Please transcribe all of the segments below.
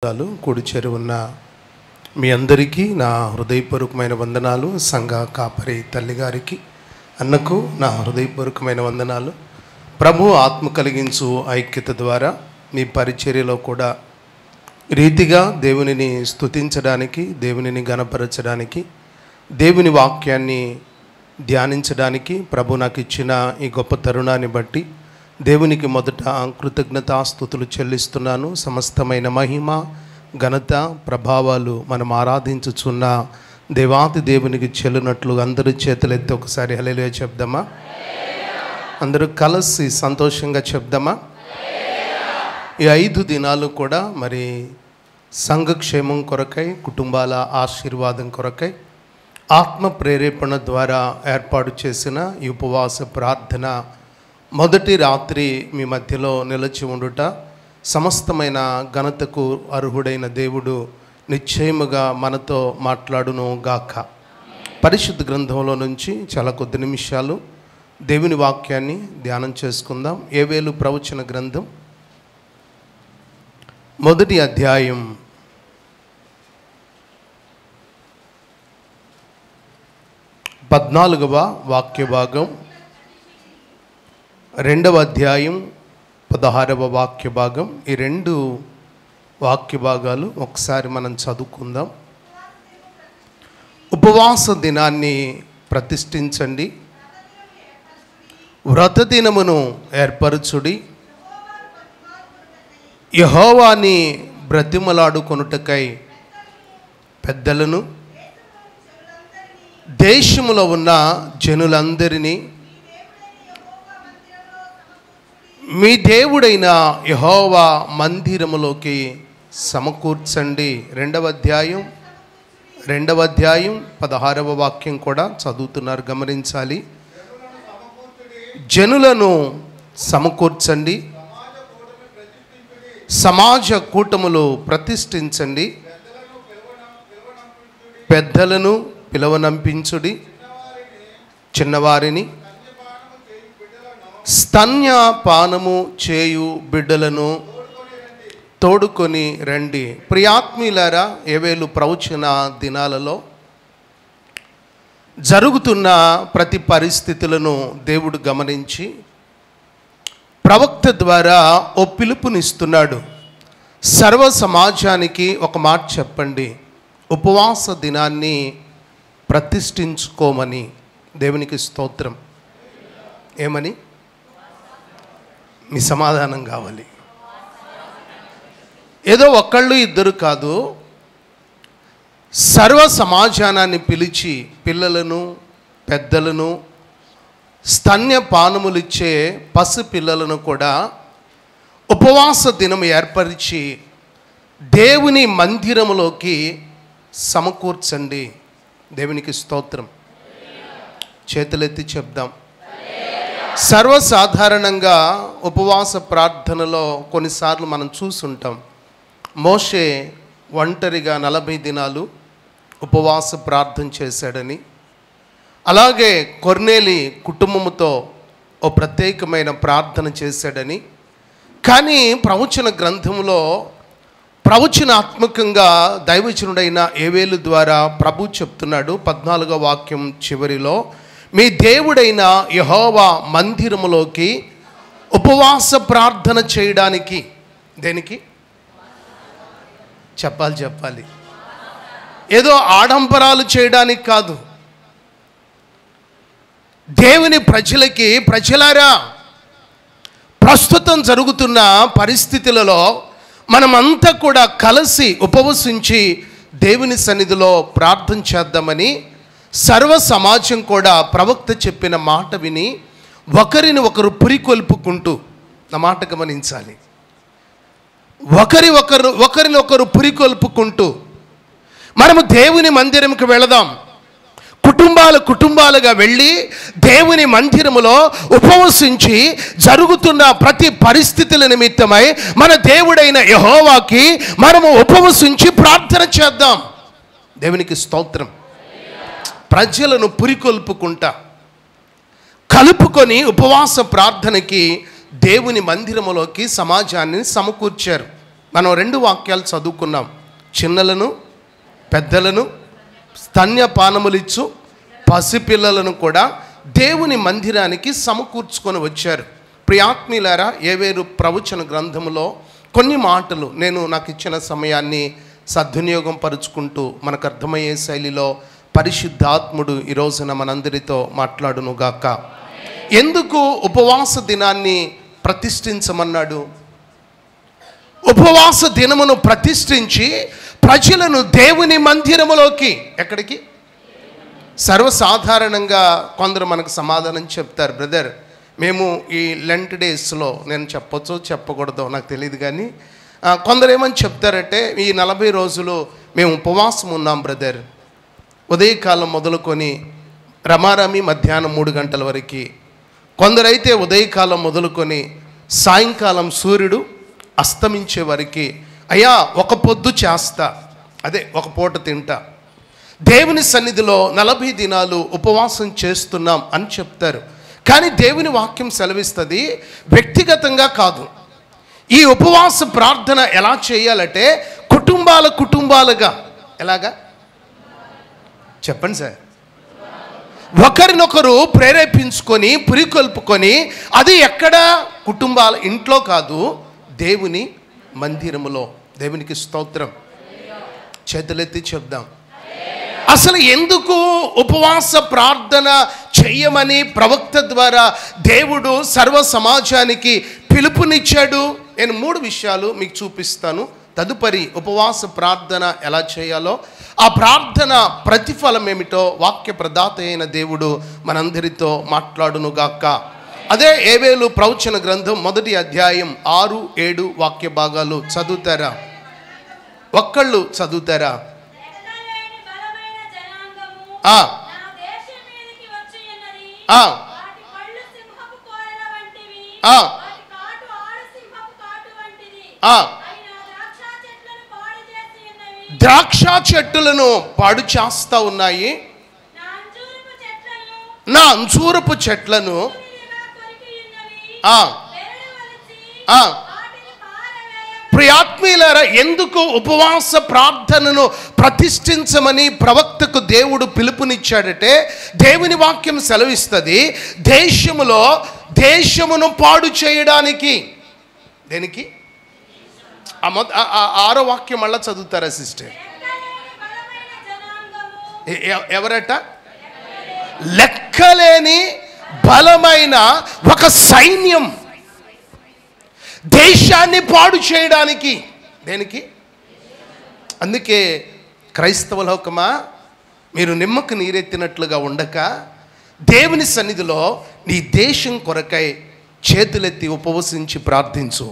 కూడి చేరి ఉన్న మీ అందరికీ నా హృదయపూర్వకమైన వందనాలు. సంఘ కాపరి తల్లిగారికి, అన్నకు నా హృదయపూర్వకమైన వందనాలు. ప్రభు ఆత్మ కలిగించు ఐక్యత ద్వారా మీ పరిచర్యలో కూడా రీతిగా దేవునిని స్తుతించడానికి, దేవునిని ఘనపరచడానికి, దేవుని వాక్యాన్ని ధ్యానించడానికి ప్రభు నాకు ఇచ్చిన ఈ గొప్ప తరుణాన్ని బట్టి దేవునికి మొదట కృతజ్ఞతాస్తుతులు చెల్లిస్తున్నాను. సమస్తమైన మహిమ, ఘనత, ప్రభావాలు మనం ఆరాధించుచున్న దేవాది దేవునికి చెల్లినట్లు అందరూ చేతులెత్తి ఒకసారి హల్లెలూయా చెప్దామా? అందరూ కలిసి సంతోషంగా చెప్దామా? ఈ 5 దినాలు కూడా మరి సంఘక్షేమం కొరకై, కుటుంబాల ఆశీర్వాదం కొరకై ఆత్మ ప్రేరేపణ ద్వారా ఏర్పాటు చేసిన ఈ ఉపవాస ప్రార్థన మొదటి రాత్రి మీ మధ్యలో నిలిచి ఉండుట సమస్తమైన ఘనతకు అర్హుడైన దేవుడు నిశ్చయముగా మనతో మాట్లాడును గాక. పరిశుద్ధ గ్రంథంలో నుంచి చాలా కొద్ది నిమిషాలు దేవుని వాక్యాన్ని ధ్యానం చేసుకుందాం. యోవేలు ప్రవచన గ్రంథం మొదటి అధ్యాయం 14వ వాక్య భాగం, 2వ అధ్యాయం 16వ వాక్య భాగం. ఈ 2 వాక్య భాగాలు ఒకసారి మనం చదువుకుందాం. ఉపవాస దినాన్ని ప్రతిష్ఠించండి, వ్రత దినమును ఏర్పరచుడి, యెహోవాని బ్రతిమలాడుకొనుటకై పెద్దలను, దేశములో ఉన్న జనులందరినీ మీ దేవుడైన యెహోవా మందిరములోకి సమకూర్చండి. 2వ అధ్యాయం 16వ వాక్యం కూడా చదువుతున్నారు, గమనించాలి. జనులను సమకూర్చండి, సమాజ కూటములు ప్రతిష్ఠించండి, పెద్దలను పిలవనంపించుడి, చిన్నవారిని స్తన్యపానము చేయు బిడ్డలను తోడుకొని రండి. ప్రియాత్మీయులారా, యోవేలు ప్రవచన దినాలలో జరుగుతున్న ప్రతి పరిస్థితులను దేవుడు గమనించి ప్రవక్త ద్వారా ఓ పిలుపునిస్తున్నాడు. సర్వ సమాజానికి ఒక మాట చెప్పండి, ఉపవాస దినాన్ని ప్రతిష్ఠించుకోమని. దేవునికి స్తోత్రం. ఏమని? మీ సమాధానం కావాలి. ఏదో ఒకళ్ళు ఇద్దరు కాదు, సర్వ సమాజానాన్ని పిలిచి పిల్లలను, పెద్దలను, స్తన్యపానములు ఇచ్చే పసి పిల్లలను కూడా ఉపవాస దినం ఏర్పరిచి దేవుని మందిరములోకి సమకూర్చండి. దేవునికి స్తోత్రం. చేతులెత్తి చెప్దాం. సర్వసాధారణంగా ఉపవాస ప్రార్థనలో కొన్నిసార్లు మనం చూసుంటాం. మోషే ఒంటరిగా 40 దినాలు ఉపవాస ప్రార్థన చేశాడని, అలాగే కొర్నేలి కుటుంబముతో ఓ ప్రత్యేకమైన ప్రార్థన చేశాడని. కానీ ప్రవచన గ్రంథంలో ప్రవచనాత్మకంగా దైవజనుడైన యోవేలు ద్వారా ప్రభు చెప్తున్నాడు. 14వ వాక్యం చివరిలో, మీ దేవుడైన యెహోవా మందిరములోకి ఉపవాస ప్రార్థన చేయడానికి. దేనికి? చెప్పాలి. ఏదో ఆడంబరాలు చేయడానికి కాదు. దేవుని ప్రజలకి, ప్రజలారా, ప్రస్తుతం జరుగుతున్న పరిస్థితులలో మనమంతా కూడా కలిసి ఉపవసించి దేవుని సన్నిధిలో ప్రార్థన చేద్దామని సర్వ సమాజం కూడా ప్రవక్త చెప్పిన మాట విని ఒకరిని ఒకరు పురికొల్పుకుంటూ, నా మాట గమనించాలి, ఒకరిని ఒకరు పురికొల్పుకుంటూ మనము దేవుని మందిరంకి వెళదాం, కుటుంబాలుగా వెళ్ళి దేవుని మందిరములో ఉపవసించి జరుగుతున్న ప్రతి పరిస్థితుల నిమిత్తమై మన దేవుడైన యెహోవాకి మనము ఉపవసించి ప్రార్థన చేద్దాం. దేవునికి స్తోత్రం. ప్రజలను పురికొల్పుకుంటా కలుపుకొని ఉపవాస ప్రార్థనకి దేవుని మందిరములోకి సమాజాన్ని సమకూర్చారు. మనం 2 వాక్యాలు చదువుకున్నాం. చిన్నలను పెద్దలను స్తన్యపానములిచ్చు పసిపిల్లలను కూడా దేవుని మందిరానికి సమకూర్చుకొని వచ్చారు. ప్రియాత్మీయులారా, యేవేలు ప్రవచన గ్రంథములో కొన్ని మాటలు నేను నాకు ఇచ్చిన సమయాన్ని సద్వినియోగం పరుచుకుంటూ మనకు అర్థమయ్యే శైలిలో పరిశుద్ధాత్ముడు ఈ రోజున మనందరితో మాట్లాడునుగాక. ఎందుకు ఉపవాస దినాన్ని ప్రతిష్ఠించమన్నాడు? ఉపవాస దినమును ప్రతిష్ఠించి ప్రజలను దేవుని మందిరములోకి, ఎక్కడికి? సర్వసాధారణంగా కొందరు మనకు సమాధానం చెప్తారు, బ్రదర్ మేము ఈ లెంట్ డేస్లో, నేను చెప్పొచ్చో చెప్పకూడదో నాకు తెలియదు కానీ కొందరు ఏమని చెప్తారంటే, ఈ 40 రోజులు మేము ఉపవాసం ఉన్నాం బ్రదర్, ఉదయకాలం మొదలుకొని రమారమి మధ్యాహ్నం 3 గంటల వరకు. కొందరైతే ఉదయకాలం మొదలుకొని సాయంకాలం సూర్యుడు అస్తమించే వరకు అయ్యా ఒక పొద్దు చేస్తా, అదే ఒక పూట తింటా, దేవుని సన్నిధిలో 40 దినాలు ఉపవాసం చేస్తున్నాం అని చెప్తారు. కానీ దేవుని వాక్యం సెలవిస్తుంది వ్యక్తిగతంగా కాదు. ఈ ఉపవాస ప్రార్థన ఎలా చేయాలంటే కుటుంబాలుగా. ఎలాగా చెప్పండి సార్? ఒకరినొకరు ప్రేరేపించుకొని పురికొల్పుకొని, అది ఎక్కడ? కుటుంబాల ఇంట్లో కాదు, దేవుని మందిరములో. దేవునికి స్తోత్రం. చేతులెత్తి చెప్దాం. అసలు ఎందుకు ఉపవాస ప్రార్థన చెయ్యమని ప్రవక్త ద్వారా దేవుడు సర్వ సమాజానికి పిలుపునిచ్చాడు? నేను 3 విషయాలు మీకు చూపిస్తాను. తదుపరి ఉపవాస ప్రార్థన ఎలా చేయాలో, ఆ ప్రార్థన ప్రతిఫలం ఏమిటో వాక్య ప్రదాత అయిన దేవుడు మనందరితో మాట్లాడునుగాక. అదే యేవేలు ప్రవచన గ్రంథం 1వ అధ్యాయం 6, 7 వాక్య భాగాలు చదువుతారా? ఒక్కళ్ళు చదువుతారా? ద్రాక్ష చెట్టులను పాడు చేస్తా ఉన్నాయి, నా అంజూరపు చెట్లను ప్రియాత్మీయులారా, ఎందుకు ఉపవాస ప్రార్థనను ప్రతిష్ఠించమని ప్రవక్తకు దేవుడు పిలుపునిచ్చాడంటే, దేవుని వాక్యం సెలవిస్తుంది దేశమును పాడు చేయడానికి. దేనికి? 6వ వాక్యం మళ్ళా చదువుతారా సిస్టర్? ఎవరట? లెక్కలేని బలమైన ఒక సైన్యం దేశాన్ని పాడు చేయడానికి. దేనికి? అందుకే క్రైస్తవ లోకమా, మీరు నిమ్మకు నీరెత్తినట్లుగా ఉండక దేవుని సన్నిధిలో నీ దేశం కొరకై చేతులెత్తి ఉపవసించి ప్రార్థించు.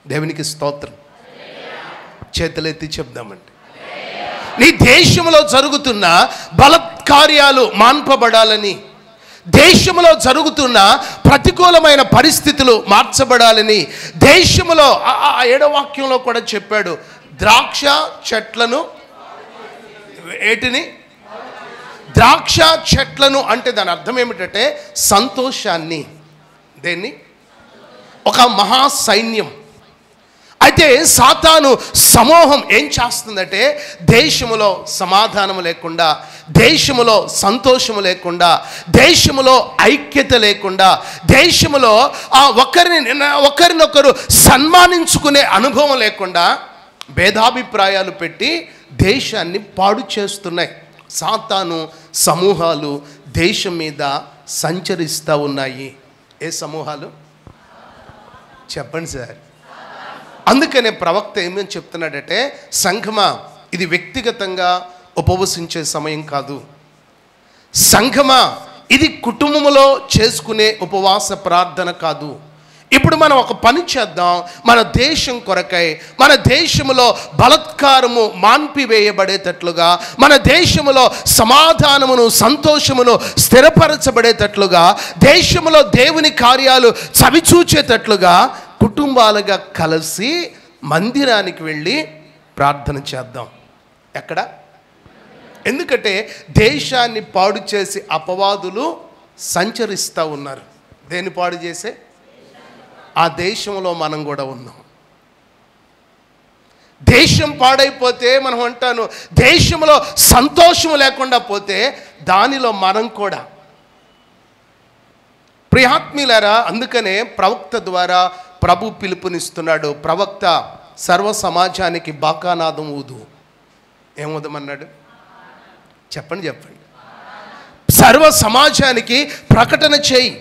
దేవునికి స్తోత్రం. చేతులెత్తి చెప్దామండి. నీ దేశంలో జరుగుతున్న బలత్కార్యాలు మాన్పబడాలని, దేశంలో జరుగుతున్న ప్రతికూలమైన పరిస్థితులు మార్చబడాలని, దేశంలో 7వ వాక్యంలో కూడా చెప్పాడు, ద్రాక్ష చెట్లను, ఏటిని? ద్రాక్ష చెట్లను అంటే దాని అర్థం ఏమిటంటే సంతోషాన్ని. దేన్ని? ఒక మహా సైన్యం. అయితే సాతాను సమూహం ఏం చేస్తుందంటే, దేశములో సమాధానం లేకుండా, దేశములో సంతోషము లేకుండా, దేశములో ఐక్యత లేకుండా, దేశములో ఒకరినొకరు సన్మానించుకునే అనుభవం లేకుండా భేదాభిప్రాయాలు పెట్టి దేశాన్ని పాడు చేస్తున్నాయి. సాతాను సమూహాలు దేశం మీద సంచరిస్తూ ఉన్నాయి. ఏ సమూహాలు? చెప్పండి సార్. అందుకనే ప్రవక్త ఏమని చెప్తున్నాడంటే, సంఘమా, ఇది వ్యక్తిగతంగా ఉపవసించే సమయం కాదు. సంఘమా, ఇది కుటుంబంలో చేసుకునే ఉపవాస ప్రార్థన కాదు. ఇప్పుడు మనం ఒక పని చేద్దాం. మన దేశం కొరకై, మన దేశంలో బలత్కారము మాన్పివేయబడేటట్లుగా, మన దేశంలో సమాధానమును సంతోషమును స్థిరపరచబడేటట్లుగా, దేశంలో దేవుని కార్యాలు చవిచూచేటట్లుగా కుటుంబాలుగా కలిసి మందిరానికి వెళ్ళి ప్రార్థన చేద్దాం. ఎక్కడ? ఎందుకంటే దేశాన్ని పాడు చేసి అపవాదులు సంచరిస్తూ ఉన్నారు. దేన్ని పాడు చేసే? ఆ దేశంలో మనం కూడా ఉన్నాం. దేశం పాడైపోతే మనం అంటాను, దేశంలో సంతోషం లేకుండా పోతే దానిలో మనం కూడా. ప్రియాత్మీయులారా, అందుకనే ప్రవక్త ద్వారా ప్రభు పిలుపునిస్తున్నాడు. ప్రవక్త సర్వ సమాజానికి బాకానాదం ఊదు. ఏం ఊదమన్నాడు? చెప్పండి. సర్వ సమాజానికి ప్రకటన చేయి.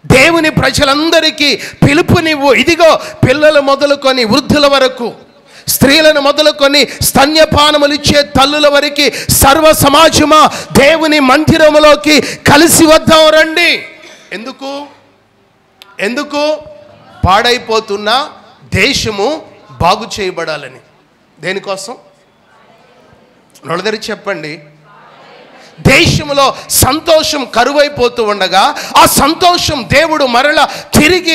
దేవుని ప్రజలందరికీ పిలుపునివ్వు. ఇదిగో, పిల్లలు మొదలుకొని వృద్ధుల వరకు, స్త్రీలను మొదలుకొని స్తన్యపానములు ఇచ్చే తల్లుల వరకు సర్వ సమాజమా దేవుని మందిరములోకి కలిసి వద్దాం రండి. ఎందుకు? పాడైపోతున్న దేశము బాగు చేయబడాలని. దేనికోసం? నొలదరి చెప్పండి. దేశంలో సంతోషం కరువైపోతూ ఉండగా ఆ సంతోషం దేవుడు తిరిగి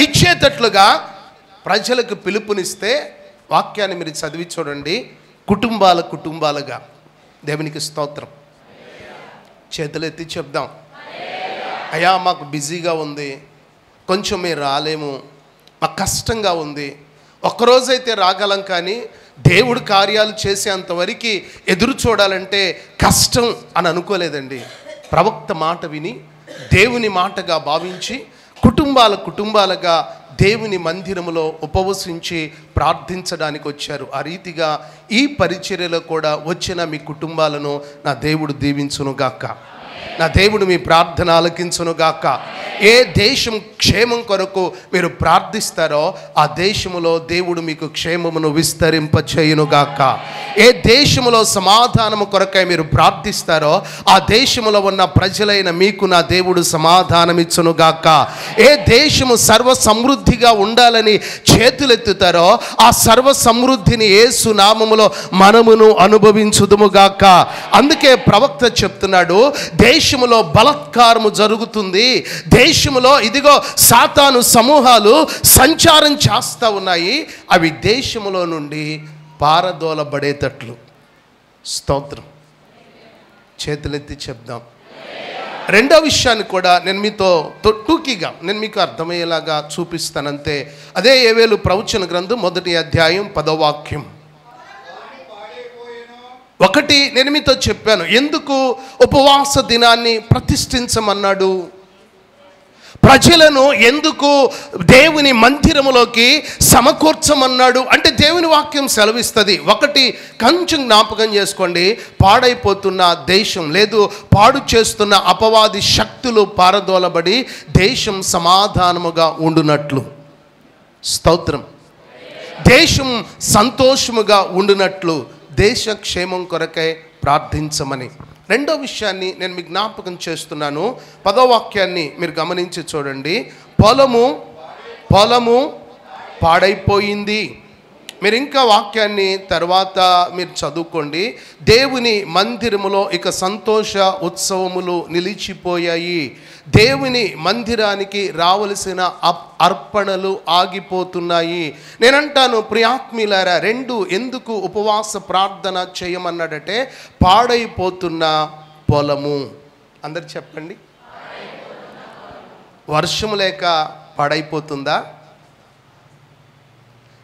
ఇచ్చేటట్లుగా ప్రజలకు పిలుపునిస్తే, వాక్యాన్ని మీరు చదివి చూడండి. కుటుంబాలుగా. దేవునికి స్తోత్రం. చేతులెత్తి చెప్దాం, అయ్యా మాకు బిజీగా ఉంది, కొంచెం మీరు రాలేము, మాకు కష్టంగా ఉంది. ఒక్కరోజైతే రాగలం, కానీ దేవుడు కార్యాలు చేసేంతవరకు ఎదురు చూడాలంటే కష్టం అని అనుకోలేదండి. ప్రవక్త మాట విని దేవుని మాటగా భావించి కుటుంబాలుగా దేవుని మందిరములో ఉపవసించి ప్రార్థించడానికి వచ్చారు. ఆ రీతిగా ఈ పరిచర్యలో కూడా వచ్చిన మీ కుటుంబాలను నా దేవుడు దీవించునుగాక. నా దేవుడు మీ ప్రార్థన ఆలకించునుగాక. ఏ దేశం క్షేమం కొరకు మీరు ప్రార్థిస్తారో ఆ దేశములో దేవుడు మీకు క్షేమమును విస్తరింపచేయునుగాక. ఏ దేశములో సమాధానము కొరకై మీరు ప్రార్థిస్తారో ఆ దేశములో ఉన్న ప్రజలైన మీకు నా దేవుడు సమాధానం ఇచ్చునుగాక. ఏ దేశము సర్వ సమృద్ధిగా ఉండాలని చేతులెత్తుతారో ఆ సర్వ సమృద్ధిని యేసు నామములో మనమును అనుభవించుదుముగాక. అందుకే ప్రవక్త చెప్తున్నాడు, దేశములో బలాత్కారము జరుగుతుంది, దేశములో ఇదిగో సాతాను సమూహాలు సంచారం చేస్తూ ఉన్నాయి, అవి దేశములో నుండి పారదోలబడేటట్లు. స్తోత్రం. చేతులెత్తి చెప్దాం. రెండో విషయాన్ని కూడా నేను మీతో టూకీగా నేను మీకు అర్థమయ్యేలాగా చూపిస్తానంతే. అదే యోవేలు ప్రవచన గ్రంథం 1వ అధ్యాయం 10వ వాక్యం. 1 నేను మీతో చెప్పాను, ఎందుకు ఉపవాస దినాన్ని ప్రతిష్ఠించమన్నాడు, ప్రజలను ఎందుకు దేవుని మందిరములోకి సమకూర్చమన్నాడు అంటే దేవుని వాక్యం సెలవిస్తుంది. 1 కొంచెం జ్ఞాపకం చేసుకోండి, పాడైపోతున్న దేశం లేదు, పాడు చేస్తున్న అపవాది శక్తులు పారదోలబడి దేశం సమాధానముగా ఉండునట్లు. స్తోత్రం. దేశం సంతోషముగా ఉండునట్లు దేశ క్షేమం కొరకై ప్రార్థించమని. రెండో విషయాన్ని నేను మీకు జ్ఞాపకం చేస్తున్నాను. 10వ వాక్యాన్ని మీరు గమనించి చూడండి. పొలము పాడైపోయింది. మీరు ఇంకా వాక్యాన్ని తర్వాత మీరు చదువుకోండి. దేవుని మందిరములో ఇక సంతోష ఉత్సవములు నిలిచిపోయాయి. దేవుని మందిరానికి రావలసిన అర్పణలు ఆగిపోతున్నాయి. నేనంటాను ప్రియాత్మీయులారా, 2 ఎందుకు ఉపవాస ప్రార్థన చేయమన్నాడంటే పాడైపోతున్న పొలము. అందరు చెప్పండి. వర్షము లేక పాడైపోతుందా?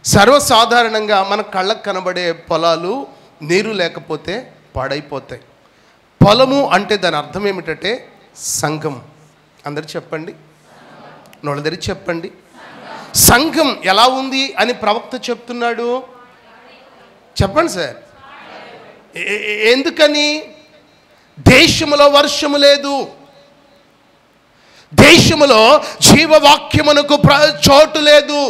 సర్వసాధారణంగా మన కళ్ళకు కనబడే పొలాలు నీరు లేకపోతే పాడైపోతాయి. పొలము అంటే దాని అర్థం ఏమిటంటే సంఘం. అందరు చెప్పండి, నోళ్ళదరి చెప్పండి. సంఘం ఎలా ఉంది అని ప్రవక్త చెప్తున్నాడు? చెప్పండి సార్. ఎందుకని? దేశములో వర్షము లేదు, దేశములో జీవవాక్యమునకు చోటు లేదు,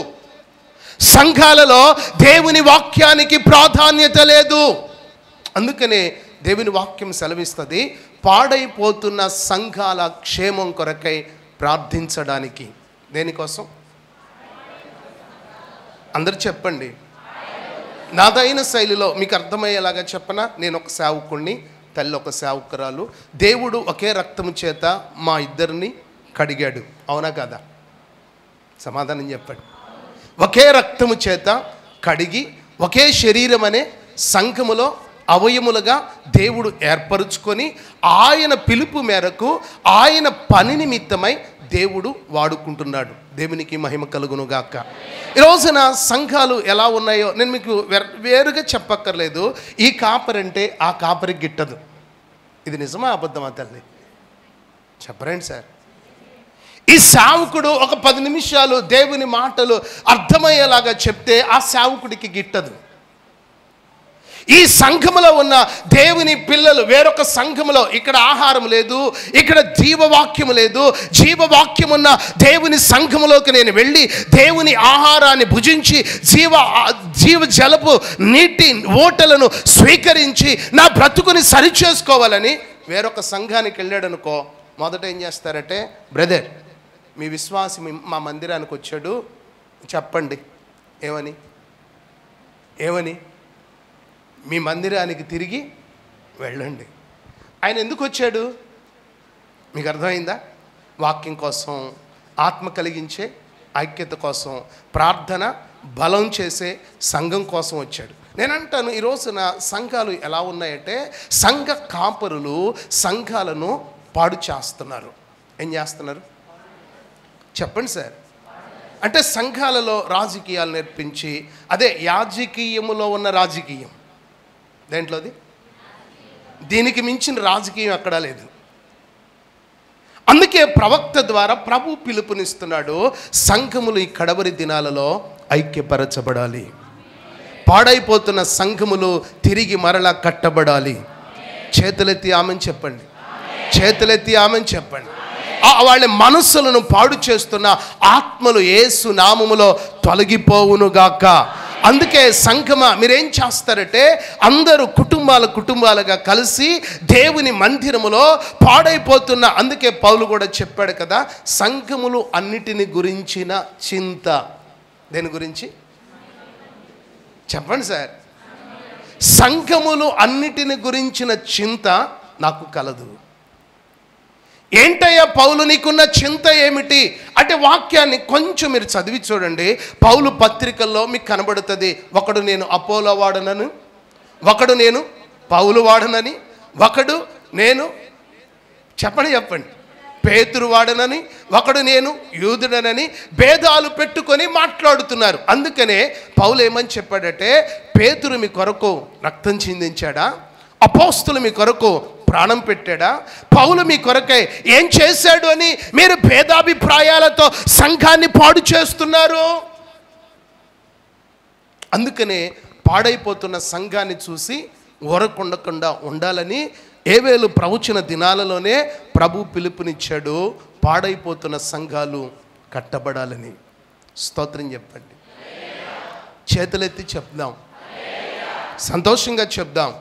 సంఘాలలో దేవుని వాక్యానికి ప్రాధాన్యత లేదు. అందుకనే దేవుని వాక్యం సెలవిస్తుంది, పాడైపోతున్న సంఘాల క్షేమం కొరకై ప్రార్థించడానికి. దేనికోసం? అందరు చెప్పండి. నాదైన శైలిలో మీకు అర్థమయ్యేలాగా చెప్పనా? నేను ఒక సేవకుణ్ణి, తల్లి ఒక సేవకురాలు. దేవుడు ఒకే రక్తము చేత మా ఇద్దరిని కడిగాడు. అవునా కదా? సమాధానం చెప్పండి. ఒకే రక్తము చేత కడిగి ఒకే శరీరం అనే సంఘములో అవయములుగా దేవుడు ఏర్పరుచుకొని ఆయన పిలుపు మేరకు ఆయన పని నిమిత్తమై దేవుడు వాడుకుంటున్నాడు. దేవునికి మహిమ కలుగును గాక. ఈ రోజున సంఘాలు ఎలా ఉన్నాయో నేను మీకు వేరుగా చెప్పక్కర్లేదు. ఈ కాపరంటే ఆ కాపరికి గిట్టదు. ఇది నిజమా అబద్ధమా తల్లి? చెప్పరండి సార్. ఈ సేవకుడు ఒక 10 నిమిషాలు దేవుని మాటలు అర్థమయ్యేలాగా చెప్తే ఆ సేవకుడికి గిట్టదు. ఈ సంఘములో ఉన్న దేవుని పిల్లలు వేరొక సంఘములో, ఇక్కడ ఆహారం లేదు, ఇక్కడ జీవవాక్యం లేదు, జీవవాక్యం ఉన్న దేవుని సంఘములోకి నేను వెళ్ళి దేవుని ఆహారాన్ని భుజించి జీవ జలపు నీటి ఓటలను స్వీకరించి నా బ్రతుకుని సరిచేసుకోవాలని వేరొక సంఘానికి వెళ్ళాడనుకో, మొదట ఏం చేస్తారంటే, బ్రదర్ మీ విశ్వాసి మా మందిరానికి వచ్చాడు, చెప్పండి ఏమని మీ మందిరానికి తిరిగి వెళ్ళండి. ఆయన ఎందుకు వచ్చాడు మీకు అర్థమైందా? వాక్యం కోసం, ఆత్మ కలిగించే ఐక్యత కోసం, ప్రార్థన బలం చేసే సంఘం కోసం వచ్చాడు. నేనంటాను ఈ రోజున సంఘాలు ఎలా ఉన్నాయంటే, సంఘ కాపరులు సంఘాలను పాడు చేస్తున్నారు. ఏం చేస్తున్నారు చెప్పండి సార్? అంటే సంఘాలలో రాజకీయాలు నేర్పించి, అదే యాజకీయములో ఉన్న రాజకీయం. దేంట్లోది? దీనికి మించిన రాజకీయం ఎక్కడా లేదు. అందుకే ప్రవక్త ద్వారా ప్రభు పిలుపునిస్తున్నాడు, సంఘములు ఈ కడవరి దినాలలో ఐక్యపరచబడాలి. పాడైపోతున్న సంఘములు తిరిగి మరలా కట్టబడాలి. చేతులెత్తి ఆమెను చెప్పండి. చేతులెత్తి ఆమెను చెప్పండి. వాళ్ళ మనస్సులను పాడు చేస్తున్న ఆత్మలు యేసు నామములో తొలగిపోవునుగాక. అందుకే సంఘమా మీరేం చేస్తారంటే, అందరూ కుటుంబాలుగా కలిసి దేవుని మందిరములో పాడైపోతున్న, అందుకే పౌలు కూడా చెప్పాడు కదా, సంఘములు అన్నిటిని గురించిన చింత. దేని గురించి చెప్పండి సార్? సంఘములు అన్నిటిని గురించిన చింత నాకు కలదు. ఏంటయ్యా పౌలు నీకున్న చింత ఏమిటి అంటే, వాక్యాన్ని కొంచెం మీరు చదివి చూడండి. పౌలు పత్రికల్లో మీకు కనబడుతుంది. ఒకడు నేను అపోలో వాడనని, ఒకడు నేను పౌలు వాడనని, ఒకడు నేను చెప్పండి పేతురు వాడనని, ఒకడు నేను యూదుడనని భేదాలు పెట్టుకొని మాట్లాడుతున్నారు. అందుకనే పౌలు ఏమని చెప్పాడంటే, పేతురు మీ కొరకు రక్తం చిందించాడా? అపోస్తులు మీ కొరకు ప్రాణం పెట్టాడా? పౌలు మీ కొరకై ఏం చేశాడు అని మీరు భేదాభిప్రాయాలతో సంఘాన్ని పాడు చేస్తున్నారు. అందుకనే పాడైపోతున్న సంఘాన్ని చూసి ఊరకుండకుండా ఉండాలని ఏవేలు ప్రవచన దినాలలోనే ప్రభు పిలుపునిచ్చాడు, పాడైపోతున్న సంఘాలు కట్టబడాలని. స్తోత్రం చెప్పండి. చేతులెత్తి చెప్దాం, సంతోషంగా చెప్దాం.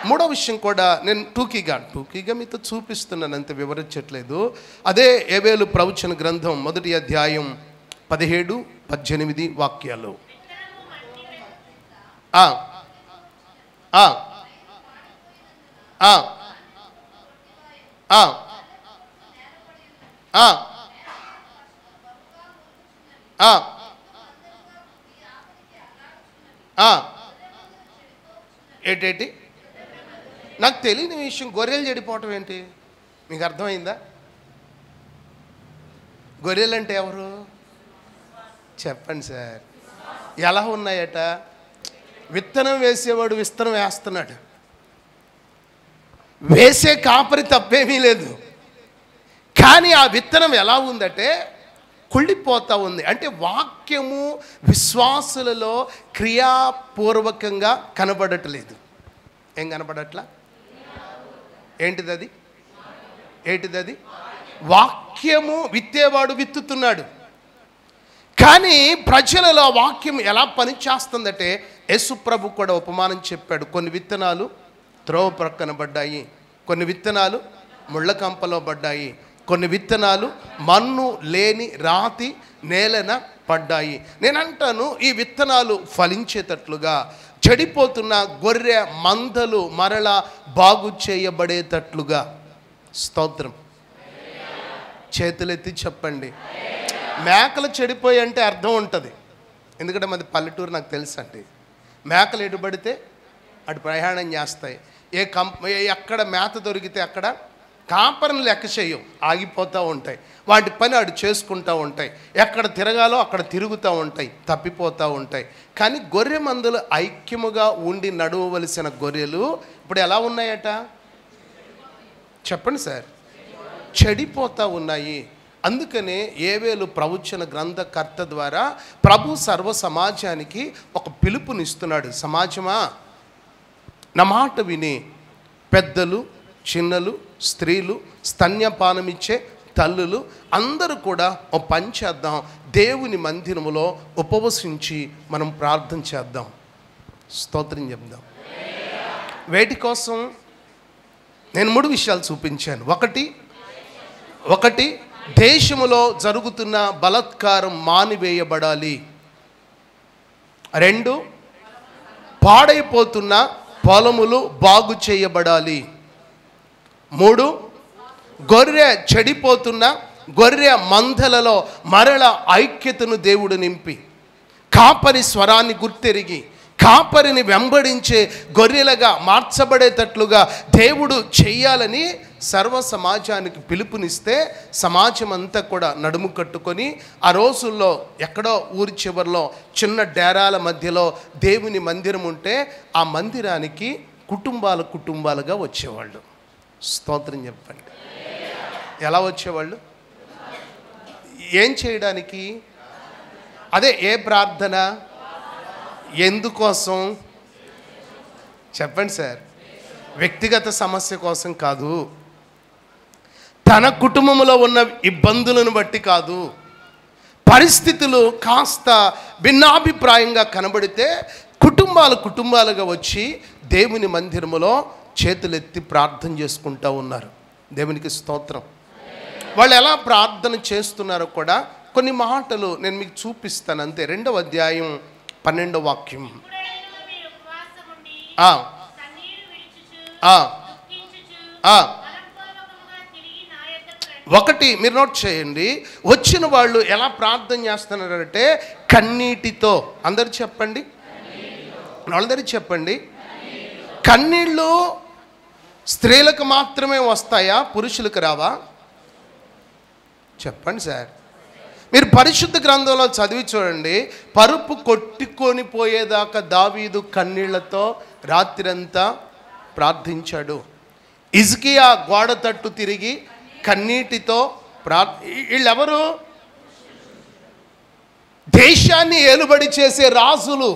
మూడో విషయం కూడా నేను టూకీగా మీతో చూపిస్తున్నాను, అంత వివరించట్లేదు. అదే ఏవేలు ప్రవచన గ్రంథం 1వ అధ్యాయం 17-18 వాక్యాలు. ఏంటి నాకు తెలియని విషయం, గొర్రెలు చెడిపోవటం ఏంటి మీకు అర్థమైందా? గొర్రెలు అంటే ఎవరు చెప్పండి సార్? ఎలా ఉన్నాయట? విత్తనం వేసేవాడు విత్తనం వేస్తున్నాడు, వేసే కాపరి తప్పేమీ లేదు. కానీ ఆ విత్తనం ఎలా ఉందంటే కుళ్ళిపోతూ ఉంది. అంటే వాక్యము విశ్వాసులలో క్రియాపూర్వకంగా కనబడట్లేదు. ఏం కనబడట్లా? ఏంటిది అది? వాక్యము విత్తేవాడు విత్తుతున్నాడు, కానీ ప్రజలలో వాక్యం ఎలా పనిచేస్తుందంటే, యేసుప్రభు కూడా ఉపమానం చెప్పాడు. కొన్ని విత్తనాలు త్రోవ ప్రక్కన పడ్డాయి, కొన్ని విత్తనాలు ముళ్ళ కంపలో పడ్డాయి, కొన్ని విత్తనాలు మన్ను లేని రాతి నేలన పడ్డాయి. నేనంటాను, ఈ విత్తనాలు ఫలించేటట్లుగా, చెడిపోతున్న గొర్రె మందలు మరలా బాగు చేయబడేటట్లుగా. స్తోత్రం. చేతులెత్తి చెప్పండి. మేకలు చెడిపోయి అంటే అర్థం ఉంటుంది, ఎందుకంటే మాది పల్లెటూరు, నాకు తెలుసు అండి. మేకలు ఎటుబడితే అటు ప్రయాణం చేస్తాయి. ఎక్కడ మేత దొరికితే అక్కడ కాపరిని లెక్క చేయవు, ఆగిపోతూ ఉంటాయి, వాటి పని అటు చేసుకుంటూ ఉంటాయి, ఎక్కడ తిరగాలో అక్కడ తిరుగుతూ ఉంటాయి, తప్పిపోతూ ఉంటాయి. కానీ గొర్రె మందలు ఐక్యముగా ఉండి నడవవలసిన గొర్రెలు ఇప్పుడు ఎలా ఉన్నాయట చెప్పండి సార్? చెడిపోతూ ఉన్నాయి. అందుకనే యోవేలు ప్రవచన గ్రంథకర్త ద్వారా ప్రభు సర్వ సమాజానికి ఒక పిలుపునిస్తున్నాడు. సమాజమా, నా మాట విని పెద్దలు, చిన్నలు, స్త్రీలు, స్తన్యపానమిచ్చే తల్లులు అందరూ కూడా ఒక పని చేద్దాం. దేవుని మందిరములో ఉపవసించి మనం ప్రార్థన చేద్దాం, స్తోత్రం చెప్దాం. వేటి కోసం? నేను 3 విషయాలు చూపించాను. ఒకటి దేశములో జరుగుతున్న బలాత్కారం మానివేయబడాలి. 2 పాడైపోతున్న పొలములు బాగు చేయబడాలి. 3 గొర్రె చెడిపోతున్న గొర్రె మందలలో మరల ఐక్యతను దేవుడు నింపి కాపరి స్వరాన్ని గుర్తెరిగి కాపరిని వెంబడించే గొర్రెలుగా మార్చబడేటట్లుగా దేవుడు చెయ్యాలని సర్వ సమాజానికి పిలుపునిస్తే సమాజం అంతా కూడా నడుము కట్టుకొని ఆ రోజుల్లో ఎక్కడో ఊరి చివరిలో చిన్న డేరాల మధ్యలో దేవుని మందిరం ఉంటే ఆ మందిరానికి కుటుంబాలుగా వచ్చేవాళ్ళు. స్తోత్రం చెప్పండి. ఎలా వచ్చేవాళ్ళు? ఏం చేయడానికి? అదే ఏ ప్రార్థన? ఎందుకోసం చెప్పండి సార్? వ్యక్తిగత సమస్య కోసం కాదు, తన కుటుంబంలో ఉన్న ఇబ్బందులను బట్టి కాదు, పరిస్థితులు కాస్త భిన్నాభిప్రాయంగా కనబడితే కుటుంబాలుగా వచ్చి దేవుని మందిరములో చేతులెత్తి ప్రార్థన చేసుకుంటూ ఉన్నారు. దేవునికి స్తోత్రం. వాళ్ళు ఎలా ప్రార్థన చేస్తున్నారో కూడా కొన్ని మాటలు నేను మీకు చూపిస్తాను అంతే. 2వ అధ్యాయం 12వ వాక్యం. ఒకటి మీరు నోట్ చేయండి. వచ్చిన వాళ్ళు ఎలా ప్రార్థన చేస్తున్నారంటే కన్నీటితో. అందరు చెప్పండి, వాళ్ళందరూ చెప్పండి. కన్నీళ్ళు స్త్రీలకు మాత్రమే వస్తాయా? పురుషులకు రావా? చెప్పండి సార్. మీరు పరిశుద్ధ గ్రంథంలో చదివి చూడండి. పరుపు కొట్టుకొని పోయేదాకా దావీదు కన్నీళ్లతో రాత్రంతా ప్రార్థించాడు. హిజ్కియా గోడ తట్టు తిరిగి కన్నీటితో వీళ్ళెవరు? దేశాన్ని ఏలుబడి చేసే రాజులు.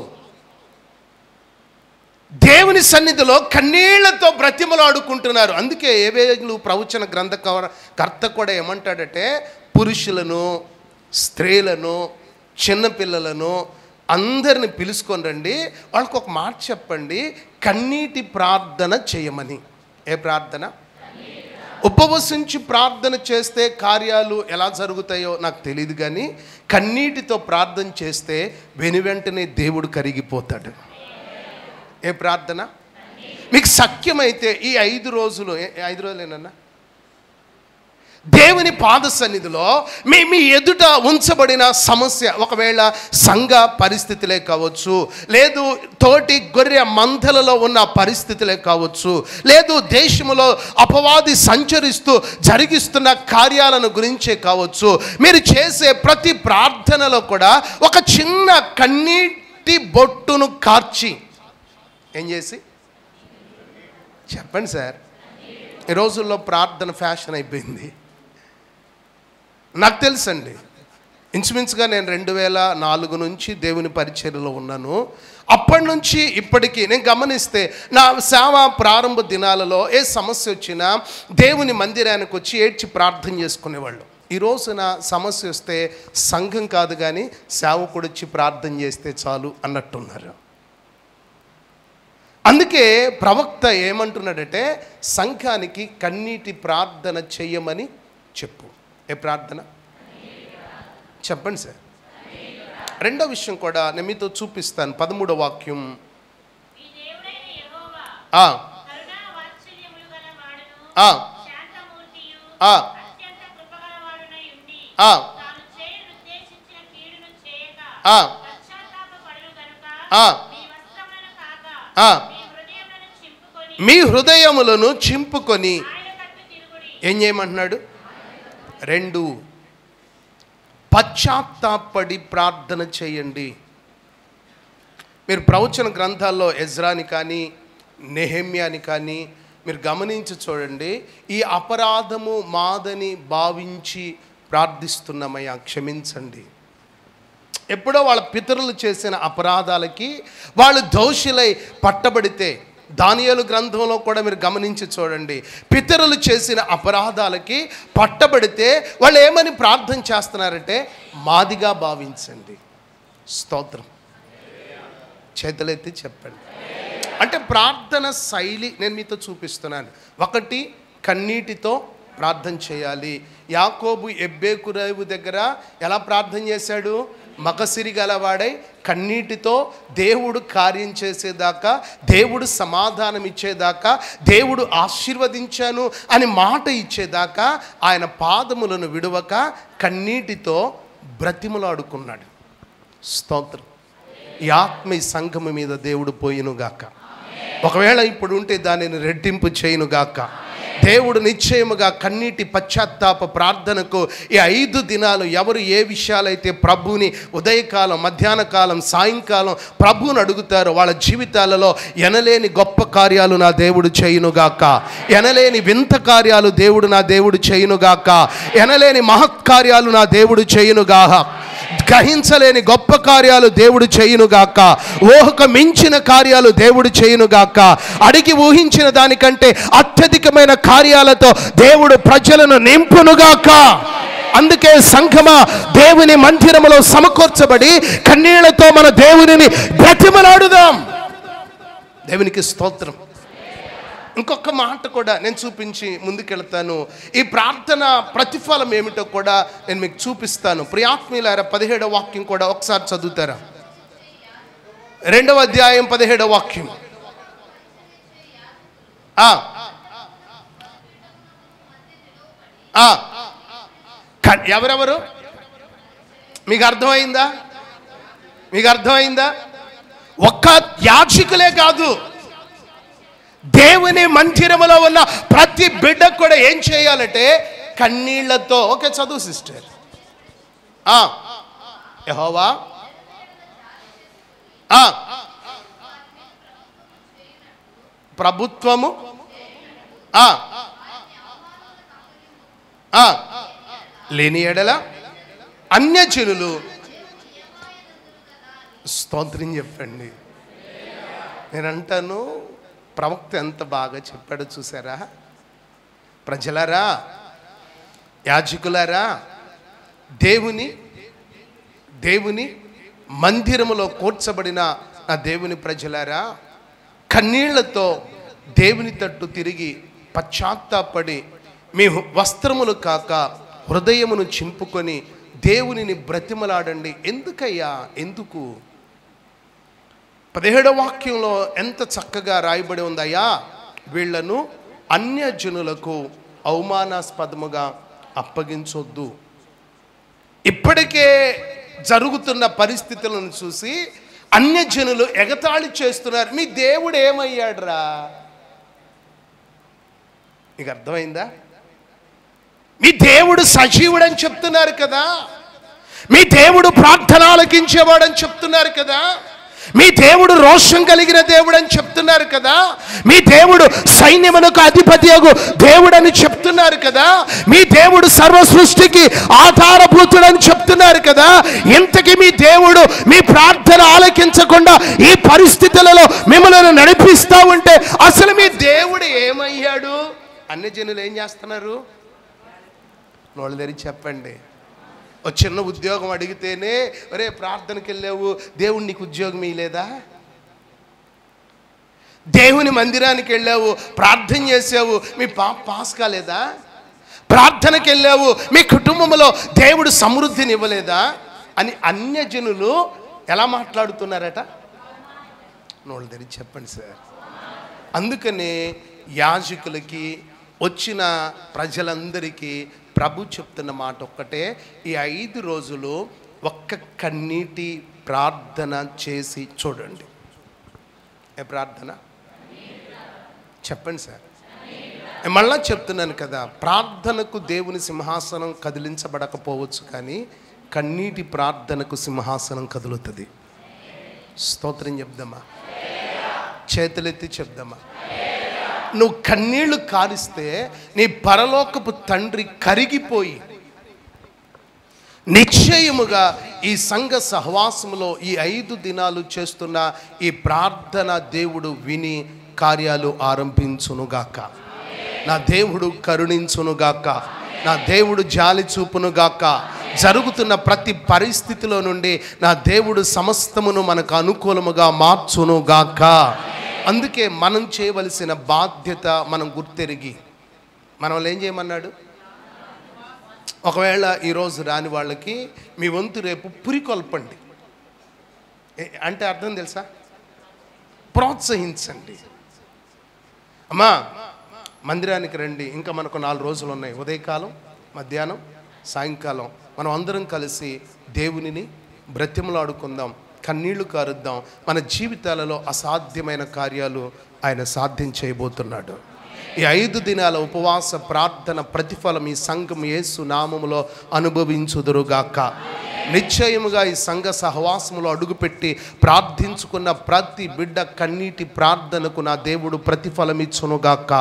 దేవుని సన్నిధిలో కన్నీళ్లతో బ్రతిమలాడుకుంటున్నారు. అందుకే యోవేలు ప్రవచన గ్రంథకర్త కూడా ఏమంటాడంటే పురుషులను, స్త్రీలను, చిన్నపిల్లలను అందరిని పిలుచుకొని రండి, వాళ్ళకు ఒక మాట చెప్పండి, కన్నీటి ప్రార్థన చేయమని. ఏ ప్రార్థన? ఉపవసించి ప్రార్థన చేస్తే కార్యాలు ఎలా జరుగుతాయో నాకు తెలియదు, కానీ కన్నీటితో ప్రార్థన చేస్తే వెనువెంటనే దేవుడు కరిగిపోతాడు. ఏ ప్రార్థన? మీకు సఖ్యమైతే ఈ 5 రోజులు, 5 రోజులేనన్నా దేవుని పాద సన్నిధిలో మీ ఎదుట ఉంచబడిన సమస్య, ఒకవేళ సంఘ పరిస్థితులే కావచ్చు, లేదు తోటి గొర్రె మందలలో ఉన్న పరిస్థితులే కావచ్చు, లేదు దేశంలో అపవాది సంచరిస్తూ జరిగిస్తున్న కార్యాలను గురించే కావచ్చు, మీరు చేసే ప్రతి ప్రార్థనలో కూడా ఒక చిన్న కన్నీటి బొట్టును కార్చి ఏం చేసి చెప్పండి సార్? ఈ రోజుల్లో ప్రార్థన ఫ్యాషన్ అయిపోయింది. నాకు తెలుసండి, ఇంచుమించుగా నేను 2004 నుంచి దేవుని పరిచర్యలో ఉన్నాను. అప్పటి నుంచి ఇప్పటికీ నేను గమనిస్తే నా సేవ ప్రారంభ దినాలలో ఏ సమస్య వచ్చినా దేవుని మందిరానికి వచ్చి ఏడ్చి ప్రార్థన చేసుకునేవాళ్ళు. ఈ రోజున సమస్య వస్తే సంఘం కాదు కానీ సేవకుడు వచ్చి ప్రార్థన చేస్తే చాలు అన్నట్టున్నారు. అందుకే ప్రవక్త ఏమంటున్నాడంటే సంఘానికి కన్నీటి ప్రార్థన చెయ్యమని చెప్పు. ఏ ప్రార్థన? చెప్పండి సార్. 2వ విషయం కూడా నేను మీతో చూపిస్తాను. 13వ వాక్యం. మీ హృదయములను చింపుకొని ఏం చేయమంటున్నాడు? 2, పశ్చాత్తాపడి ప్రార్థన చేయండి. మీరు ప్రవచన గ్రంథాల్లో ఎజ్రాని కానీ నెహెమ్యాని కానీ మీరు గమనించి చూడండి. ఈ అపరాధము మాదని భావించి ప్రార్థిస్తున్నామయ్యా, క్షమించండి. ఎప్పుడో వాళ్ళ పితరులు చేసిన అపరాధాలకి వాళ్ళు దోషులై పట్టబడితే, దానియేలు గ్రంథంలో కూడా మీరు గమనించి చూడండి, పితరులు చేసిన అపరాధాలకి పట్టబడితే వాళ్ళు ఏమని ప్రార్థన చేస్తున్నారంటే, మాదిగా భావించండి. స్తోత్రం. చేతులెత్తి చెప్పండి. అంటే ప్రార్థన శైలి నేను మీతో చూపిస్తున్నాను. 1, కన్నీటితో ప్రార్థన చేయాలి. యాకోబు ఎబ్బేకు రేవు దగ్గర ఎలా ప్రార్థన చేశాడు? మగసిరి గలవాడై కన్నీటితో దేవుడు కార్యం చేసేదాకా, దేవుడు సమాధానం ఇచ్చేదాకా, దేవుడు ఆశీర్వదించాను అని మాట ఇచ్చేదాకా ఆయన పాదములను విడవక కన్నీటితో బ్రతిమలాడుకున్నాడు. స్తోత్రం. ఈ ఆత్మీయ సంఘము మీద దేవుడు పోయినుగాక. ఒకవేళ ఇప్పుడు ఉంటే దానిని రెట్టింపు చేయునుగాక. దేవుడు నిశ్చయముగా కన్నీటి పశ్చాత్తాప ప్రార్థనకు ఈ 5 దినాలు ఎవరు ఏ విషయాలైతే ప్రభుని ఉదయకాలం, మధ్యాహ్న కాలం, సాయంకాలం ప్రభువుని అడుగుతారో వాళ్ళ జీవితాలలో ఎనలేని గొప్ప కార్యాలు నా దేవుడు చేయునుగాక. ఎనలేని వింత కార్యాలు నా దేవుడు చేయునుగాక. ఎనలేని మహత్కార్యాలు నా దేవుడు చేయునుగాక. గ్రహించలేని గొప్ప కార్యాలు దేవుడు చేయునుగాక. ఊహకు మించిన కార్యాలు దేవుడు చేయునుగాక. అడిగి ఊహించిన దానికంటే అత్యధికమైన కార్యాలతో దేవుడు ప్రజలను నింపునుగాక. అందుకే సంఘమా, దేవుని మందిరములో సమకూర్చబడి కన్నీళ్లతో మన దేవునిని బ్రతిమలాడుదాం. దేవునికి స్తోత్రం. ఇంకొక మాట కూడా నేను చూపించి ముందుకెళ్తాను. ఈ ప్రార్థన ప్రతిఫలం ఏమిటో కూడా నేను మీకు చూపిస్తాను. ప్రియాత్మీయులారా, 17వ వాక్యం కూడా ఒకసారి చదువుతారా? 2వ అధ్యాయం 17వ వాక్యం. ఎవరెవరు? మీకు అర్థమైందా? ఒక్క యాజకులే కాదు, దేవుని మందిరములో ఉన్న ప్రతి బిడ్డ కూడా ఏం చేయాలంటే కన్నీళ్లతో. ఓకే, చదువు సిస్టర్. యెహోవా ప్రభుత్వము లేని ఎడల అన్యజనులు. స్తోత్రం చెప్పండి. నేను అంటాను, ప్రవక్త ఎంత బాగా చెప్పాడో చూసారా? ప్రజలారా, యాజకులారా, దేవుని మందిరములో కూర్చబడిన నా దేవుని ప్రజలారా, కన్నీళ్లతో దేవుని తట్టు తిరిగి పశ్చాత్తాపడి మీ వస్త్రములు కాక హృదయమును చింపుకొని దేవునిని బ్రతిమలాడండి. ఎందుకయ్యా? ఎందుకు? 17వ వాక్యంలో ఎంత చక్కగా రాయబడి ఉందయ్యా, వీళ్లను అన్యజనులకు అవమానాస్పదముగా అప్పగించొద్దు. ఇప్పటికే జరుగుతున్న పరిస్థితులను చూసి అన్యజనులు ఎగతాళి చేస్తున్నారు. మీ దేవుడు ఏమయ్యాడురా? మీకు అర్థమైందా? మీ దేవుడు సజీవుడని చెప్తున్నారు కదా, మీ దేవుడు ప్రార్థన ఆలకించేవాడని చెప్తున్నారు కదా, మీ దేవుడు రోషం కలిగిన దేవుడు అని చెప్తున్నారు కదా, మీ దేవుడు సైన్యమునకు అధిపతియగు దేవుడని చెప్తున్నారు కదా, మీ దేవుడు సర్వ సృష్టికి ఆధారభూతుడని చెప్తున్నారు కదా. ఇంతకీ మీ దేవుడు మీ ప్రార్థన ఆలకించకుండా ఈ పరిస్థితులలో మిమ్మల్ని నడిపిస్తూ ఉంటే అసలు మీ దేవుడు ఏమయ్యాడు? అన్యజనులు ఏం చేస్తున్నారు? నోళ్ళు తెరిచి చెప్పండి. ఒక చిన్న ఉద్యోగం అడిగితేనే, ఒరే ప్రార్థనకి వెళ్ళావు, దేవుడు నీకు ఉద్యోగం ఇవ్వలేదా? దేవుని మందిరానికి వెళ్ళావు, ప్రార్థన చేసావు, మీ పాస్ కాలేదా? ప్రార్థనకి వెళ్ళావు, మీ కుటుంబంలో దేవుడు సమృద్ధిని ఇవ్వలేదా అని అన్యజనులు ఎలా మాట్లాడుతున్నారట? నోళ్ళు తెరిచి చెప్పండి సార్. అందుకనే యాజకులకి, వచ్చిన ప్రజలందరికీ ప్రభు చెప్తున్న మాట ఒక్కటే, ఈ 5 రోజులు ఒక్క కన్నీటి ప్రార్థన చేసి చూడండి. ఏ ప్రార్థన? చెప్పండి సార్. మళ్ళా చెప్తున్నాను కదా, ప్రార్థనకు దేవుని సింహాసనం కదిలించబడకపోవచ్చు, కానీ కన్నీటి ప్రార్థనకు సింహాసనం కదులుతుంది. స్తోత్రం చెప్దామా? చేతులెత్తి చెప్దామా? నువ్వు కన్నీళ్లు కారిస్తే నీ పరలోకపు తండ్రి కరిగిపోయి నిశ్చయముగా ఈ సంఘ సహవాసములో ఈ 5 దినాలు చేస్తున్న ఈ ప్రార్థన దేవుడు విని కార్యాలు ఆరంభించునుగాక. నా దేవుడు కరుణించునుగాక. నా దేవుడు జాలి చూపునుగాక. జరుగుతున్న ప్రతి పరిస్థితిలో నుండి నా దేవుడు సమస్తమును మనకు అనుకూలముగా మార్చునుగాక. అందుకే మనం చేయవలసిన బాధ్యత మనం గుర్తెరిగి, మనం ఏం చేయమన్నాడు? ఒకవేళ ఈరోజు రాని వాళ్ళకి మీ వంతు రేపు పురికొల్పండి. అంటే అర్థం తెలుసా? ప్రోత్సహించండి. అమ్మా మందిరానికి రండి, ఇంకా మనకు 4 రోజులు ఉన్నాయి. ఉదయకాలం, మధ్యాహ్నం, సాయంకాలం మనం అందరం కలిసి దేవునిని బ్రతిమలాడుకుందాం, కన్నీళ్లు కారుద్దాం. మన జీవితాలలో అసాధ్యమైన కార్యాలు ఆయన సాధ్యం చేయబోతున్నాడు. ఈ 5 దినాల ఉపవాస ప్రార్థన ప్రతిఫలం ఈ సంఘం యేసు నామములో అనుభవించుదురుగాక. నిశ్చయముగా ఈ సంఘ సహవాసములో అడుగుపెట్టి ప్రార్థించుకున్న ప్రతి బిడ్డ కన్నీటి ప్రార్థనకు నా దేవుడు ప్రతిఫలమిచ్చునుగాక.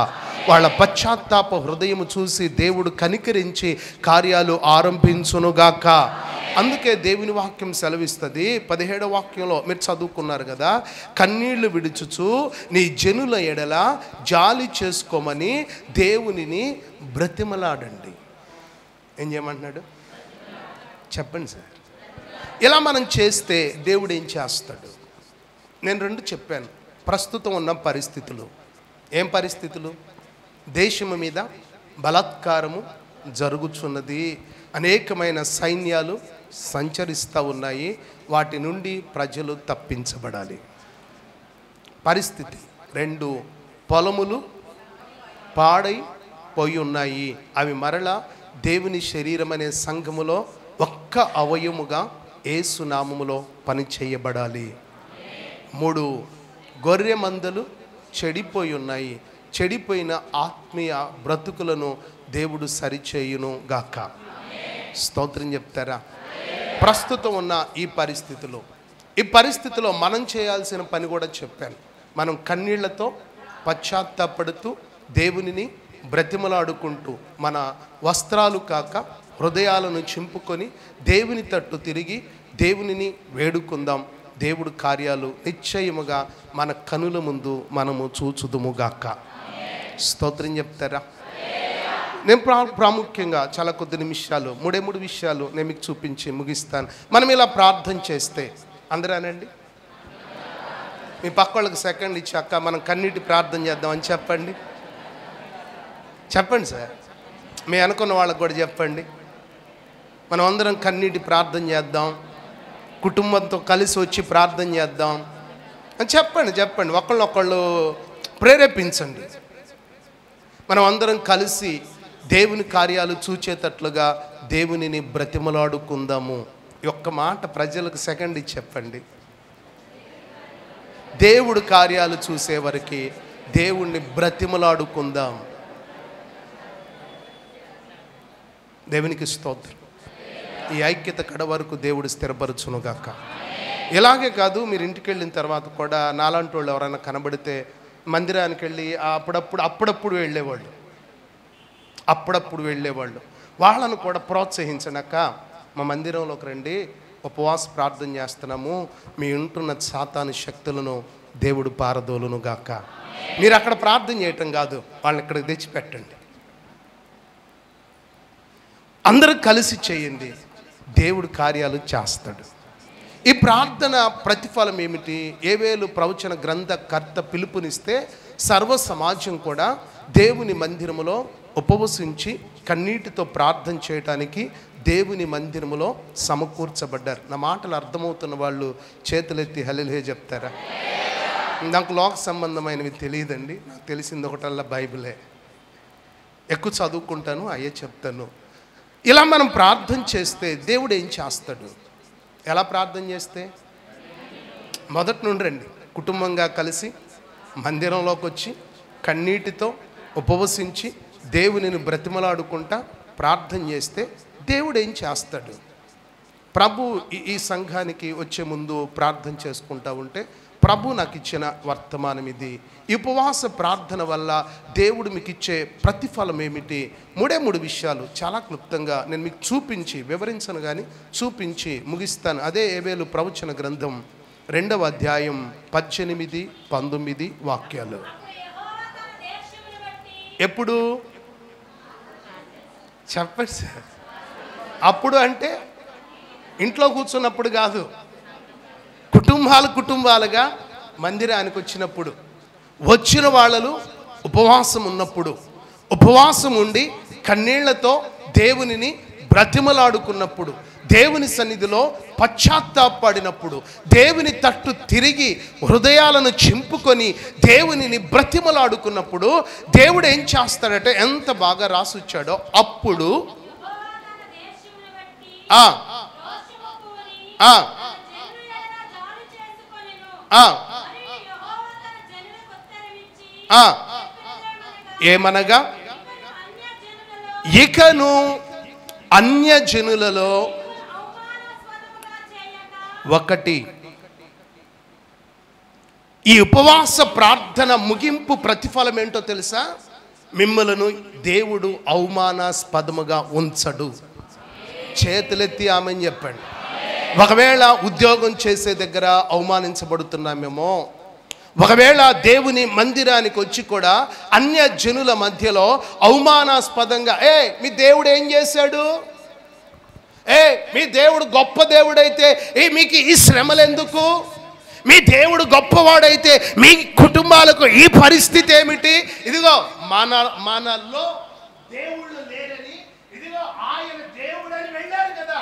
వాళ్ళ పశ్చాత్తాప హృదయము చూసి దేవుడు కనికరించి కార్యాలు ఆరంభించునుగాక. అందుకే దేవుని వాక్యం సెలవిస్తుంది. 17వ వాక్యంలో మీరు చదువుకున్నారు కదా, కన్నీళ్లు విడుచుచు నీ జనుల ఎడల జాలి చేసుకోమని దేవునిని బ్రతిమలాడండి. ఏం చేయమంటున్నాడు చెప్పండి సార్? ఇలా మనం చేస్తే దేవుడు ఏం చేస్తాడు? నేను 2 చెప్పాను. ప్రస్తుతం ఉన్న పరిస్థితులు. ఏం పరిస్థితులు? దేశము మీద బలాత్కారము జరుగుతున్నది, అనేకమైన సైన్యాలు సంచరిస్తూ ఉన్నాయి. వాటి నుండి ప్రజలు తప్పించబడాలి. పరిస్థితి 2, పొలములు పాడైపోయి ఉన్నాయి. అవి మరలా దేవుని శరీరం అనే సంఘములో ఒక్క అవయముగా యేసు నామములో పని చేయబడాలి. 3, గొర్రె మందలు చెడిపోయి ఉన్నాయి. చెడిపోయిన ఆత్మీయ బ్రతుకులను దేవుడు సరిచేయును గాక. స్తోత్రం చెప్తారా? ప్రస్తుతం ఉన్న ఈ పరిస్థితిలో మనం చేయాల్సిన పని కూడా చెప్పాను. మనం కన్నీళ్లతో పశ్చాత్తాపడుతూ దేవునిని బ్రతిమలాడుకుంటూ మన వస్త్రాలు కాక హృదయాలను చింపుకొని దేవుని తట్టు తిరిగి దేవునిని వేడుకుందాం. దేవుడు కార్యాలు నిశ్చయముగా మన కనుల ముందు మనము చూచుదుముగాక. స్తోత్రం చెప్తారా? నేను ప్రాముఖ్యంగా చాలా కొద్ది నిమిషాలు 3 విషయాలు నేను మీకు చూపించి ముగిస్తాను. మనం ఇలా ప్రార్థన చేస్తే అందరూ అనండి, మీ పక్క వాళ్ళకి సెకండ్ ఇచ్చాక మనం కన్నీటి ప్రార్థన చేద్దామని చెప్పండి. చెప్పండి సార్, మీ అనుకున్న వాళ్ళకి కూడా చెప్పండి. మనం అందరం కన్నీటి ప్రార్థన చేద్దాం, కుటుంబంతో కలిసి వచ్చి ప్రార్థన చేద్దాం అని చెప్పండి. ఒకళ్ళొకళ్ళు ప్రేరేపించండి. మనం అందరం కలిసి దేవుని కార్యాలు చూచేటట్లుగా దేవునిని బ్రతిమలాడుకుందాము. ఈ ఒక్క మాట ప్రజలకు సెకండ్ ఇచ్చి చెప్పండి. దేవుడు కార్యాలు చూసే వరకు దేవుణ్ణి బ్రతిమలాడుకుందాం. దేవునికి స్తోత్రం. ఈ ఐక్యత కడ వరకు దేవుడు స్థిరపరచునుగాక. ఇలాగే కాదు, మీరు ఇంటికి వెళ్ళిన తర్వాత కూడా నాలాంటి వాళ్ళు ఎవరైనా కనబడితే మందిరానికి వెళ్ళి అప్పుడప్పుడు వెళ్ళేవాళ్ళు వాళ్ళను కూడా ప్రోత్సహించనక్క, మా మందిరంలోకి రండి, ఉపవాస ప్రార్థన చేస్తున్నాము, మీ ఉంటున్న సాతాను శక్తులను దేవుడు పారదోలును గాక. మీరు అక్కడ ప్రార్థన చేయటం కాదు, వాళ్ళని ఇక్కడికి తెచ్చిపెట్టండి. అందరూ కలిసి చేయండి, దేవుడు కార్యాలు చేస్తాడు. ఈ ప్రార్థన ప్రతిఫలం ఏమిటి? ఏవేలు ప్రవచన గ్రంథకర్త పిలుపునిస్తే సర్వ సమాజం కూడా దేవుని మందిరములో ఉపవసించి కన్నీటితో ప్రార్థన చేయటానికి దేవుని మందిరములో సమకూర్చబడ్డారు. నా మాటలు అర్థమవుతున్న వాళ్ళు చేతులెత్తి హల్లెలూయా చెప్తారా? నాకు లోక సంబంధమైనవి తెలియదండి, నాకు తెలిసింది ఒకటల్లా బైబిలే. ఎక్కువ చదువుకుంటాను, అయ్యే చెప్తాను. ఇలా మనం ప్రార్థన చేస్తే దేవుడు ఏం చేస్తాడు? ఎలా ప్రార్థన చేస్తే? మొదటి నుండి రండి, కుటుంబంగా కలిసి మందిరంలోకి వచ్చి కన్నీటితో ఉపవసించి దేవునిని బ్రతిమలాడుకుంటా ప్రార్థన చేస్తే దేవుడు ఏం చేస్తాడు? ప్రభు ఈ సంఘానికి వచ్చే ముందు ప్రార్థన చేసుకుంటా ఉంటే ప్రభు నాకు ఇచ్చిన వర్తమానం ఇది. ఈ ఉపవాస ప్రార్థన వల్ల దేవుడు మీకు ఇచ్చే ప్రతిఫలం ఏమిటి? మూడు విషయాలు చాలా క్లుప్తంగా నేను మీకు చూపించి వివరించను కానీ చూపించి ముగిస్తాను. అదే యోవేలు ప్రవచన గ్రంథం 2వ అధ్యాయం 18, 19 వాక్యాలు. ఎప్పుడు చెప్పండి సార్? అప్పుడు అంటే ఇంట్లో కూర్చున్నప్పుడు కాదు, కుటుంబాలుగా మందిరానికి వచ్చినప్పుడు, వచ్చిన వాళ్ళు ఉపవాసం ఉన్నప్పుడు, ఉపవాసం ఉండి కన్నీళ్లతో దేవునిని బ్రతిమలాడుకున్నప్పుడు, దేవుని సన్నిధిలో పశ్చాత్తాపడినప్పుడు, దేవుని తట్టు తిరిగి హృదయాలను చింపుకొని దేవునిని బ్రతిమలాడుకున్నప్పుడు దేవుడు ఏం చేస్తాడంటే ఎంత బాగా రాసొచ్చాడో అప్పుడు ఏమనగా ఇకను అన్యజనులలో ఒకటి. ఈ ఉపవాస ప్రార్థన ముగింపు ప్రతిఫలం ఏంటో తెలుసా? మిమ్మలను దేవుడు అవమానాస్పదముగా ఉంచడు. చేతులెత్తి ఆమెని చెప్పండి. ఒకవేళ ఉద్యోగం చేసే దగ్గర అవమానించబడుతున్నామేమో, ఒకవేళ దేవుని మందిరానికి వచ్చి కూడా అన్య జనుల మధ్యలో అవమానాస్పదంగా మీ దేవుడు ఏం చేశాడు, మీ దేవుడు గొప్ప దేవుడైతే మీకు ఈ శ్రమలు ఎందుకు, మీ దేవుడు గొప్పవాడైతే మీ కుటుంబాలకు ఈ పరిస్థితి ఏమిటి, ఇదిగో మనలో దేవుళ్ళు లేరని, ఇదిగో ఆయన దేవుడని వెళ్ళారు కదా,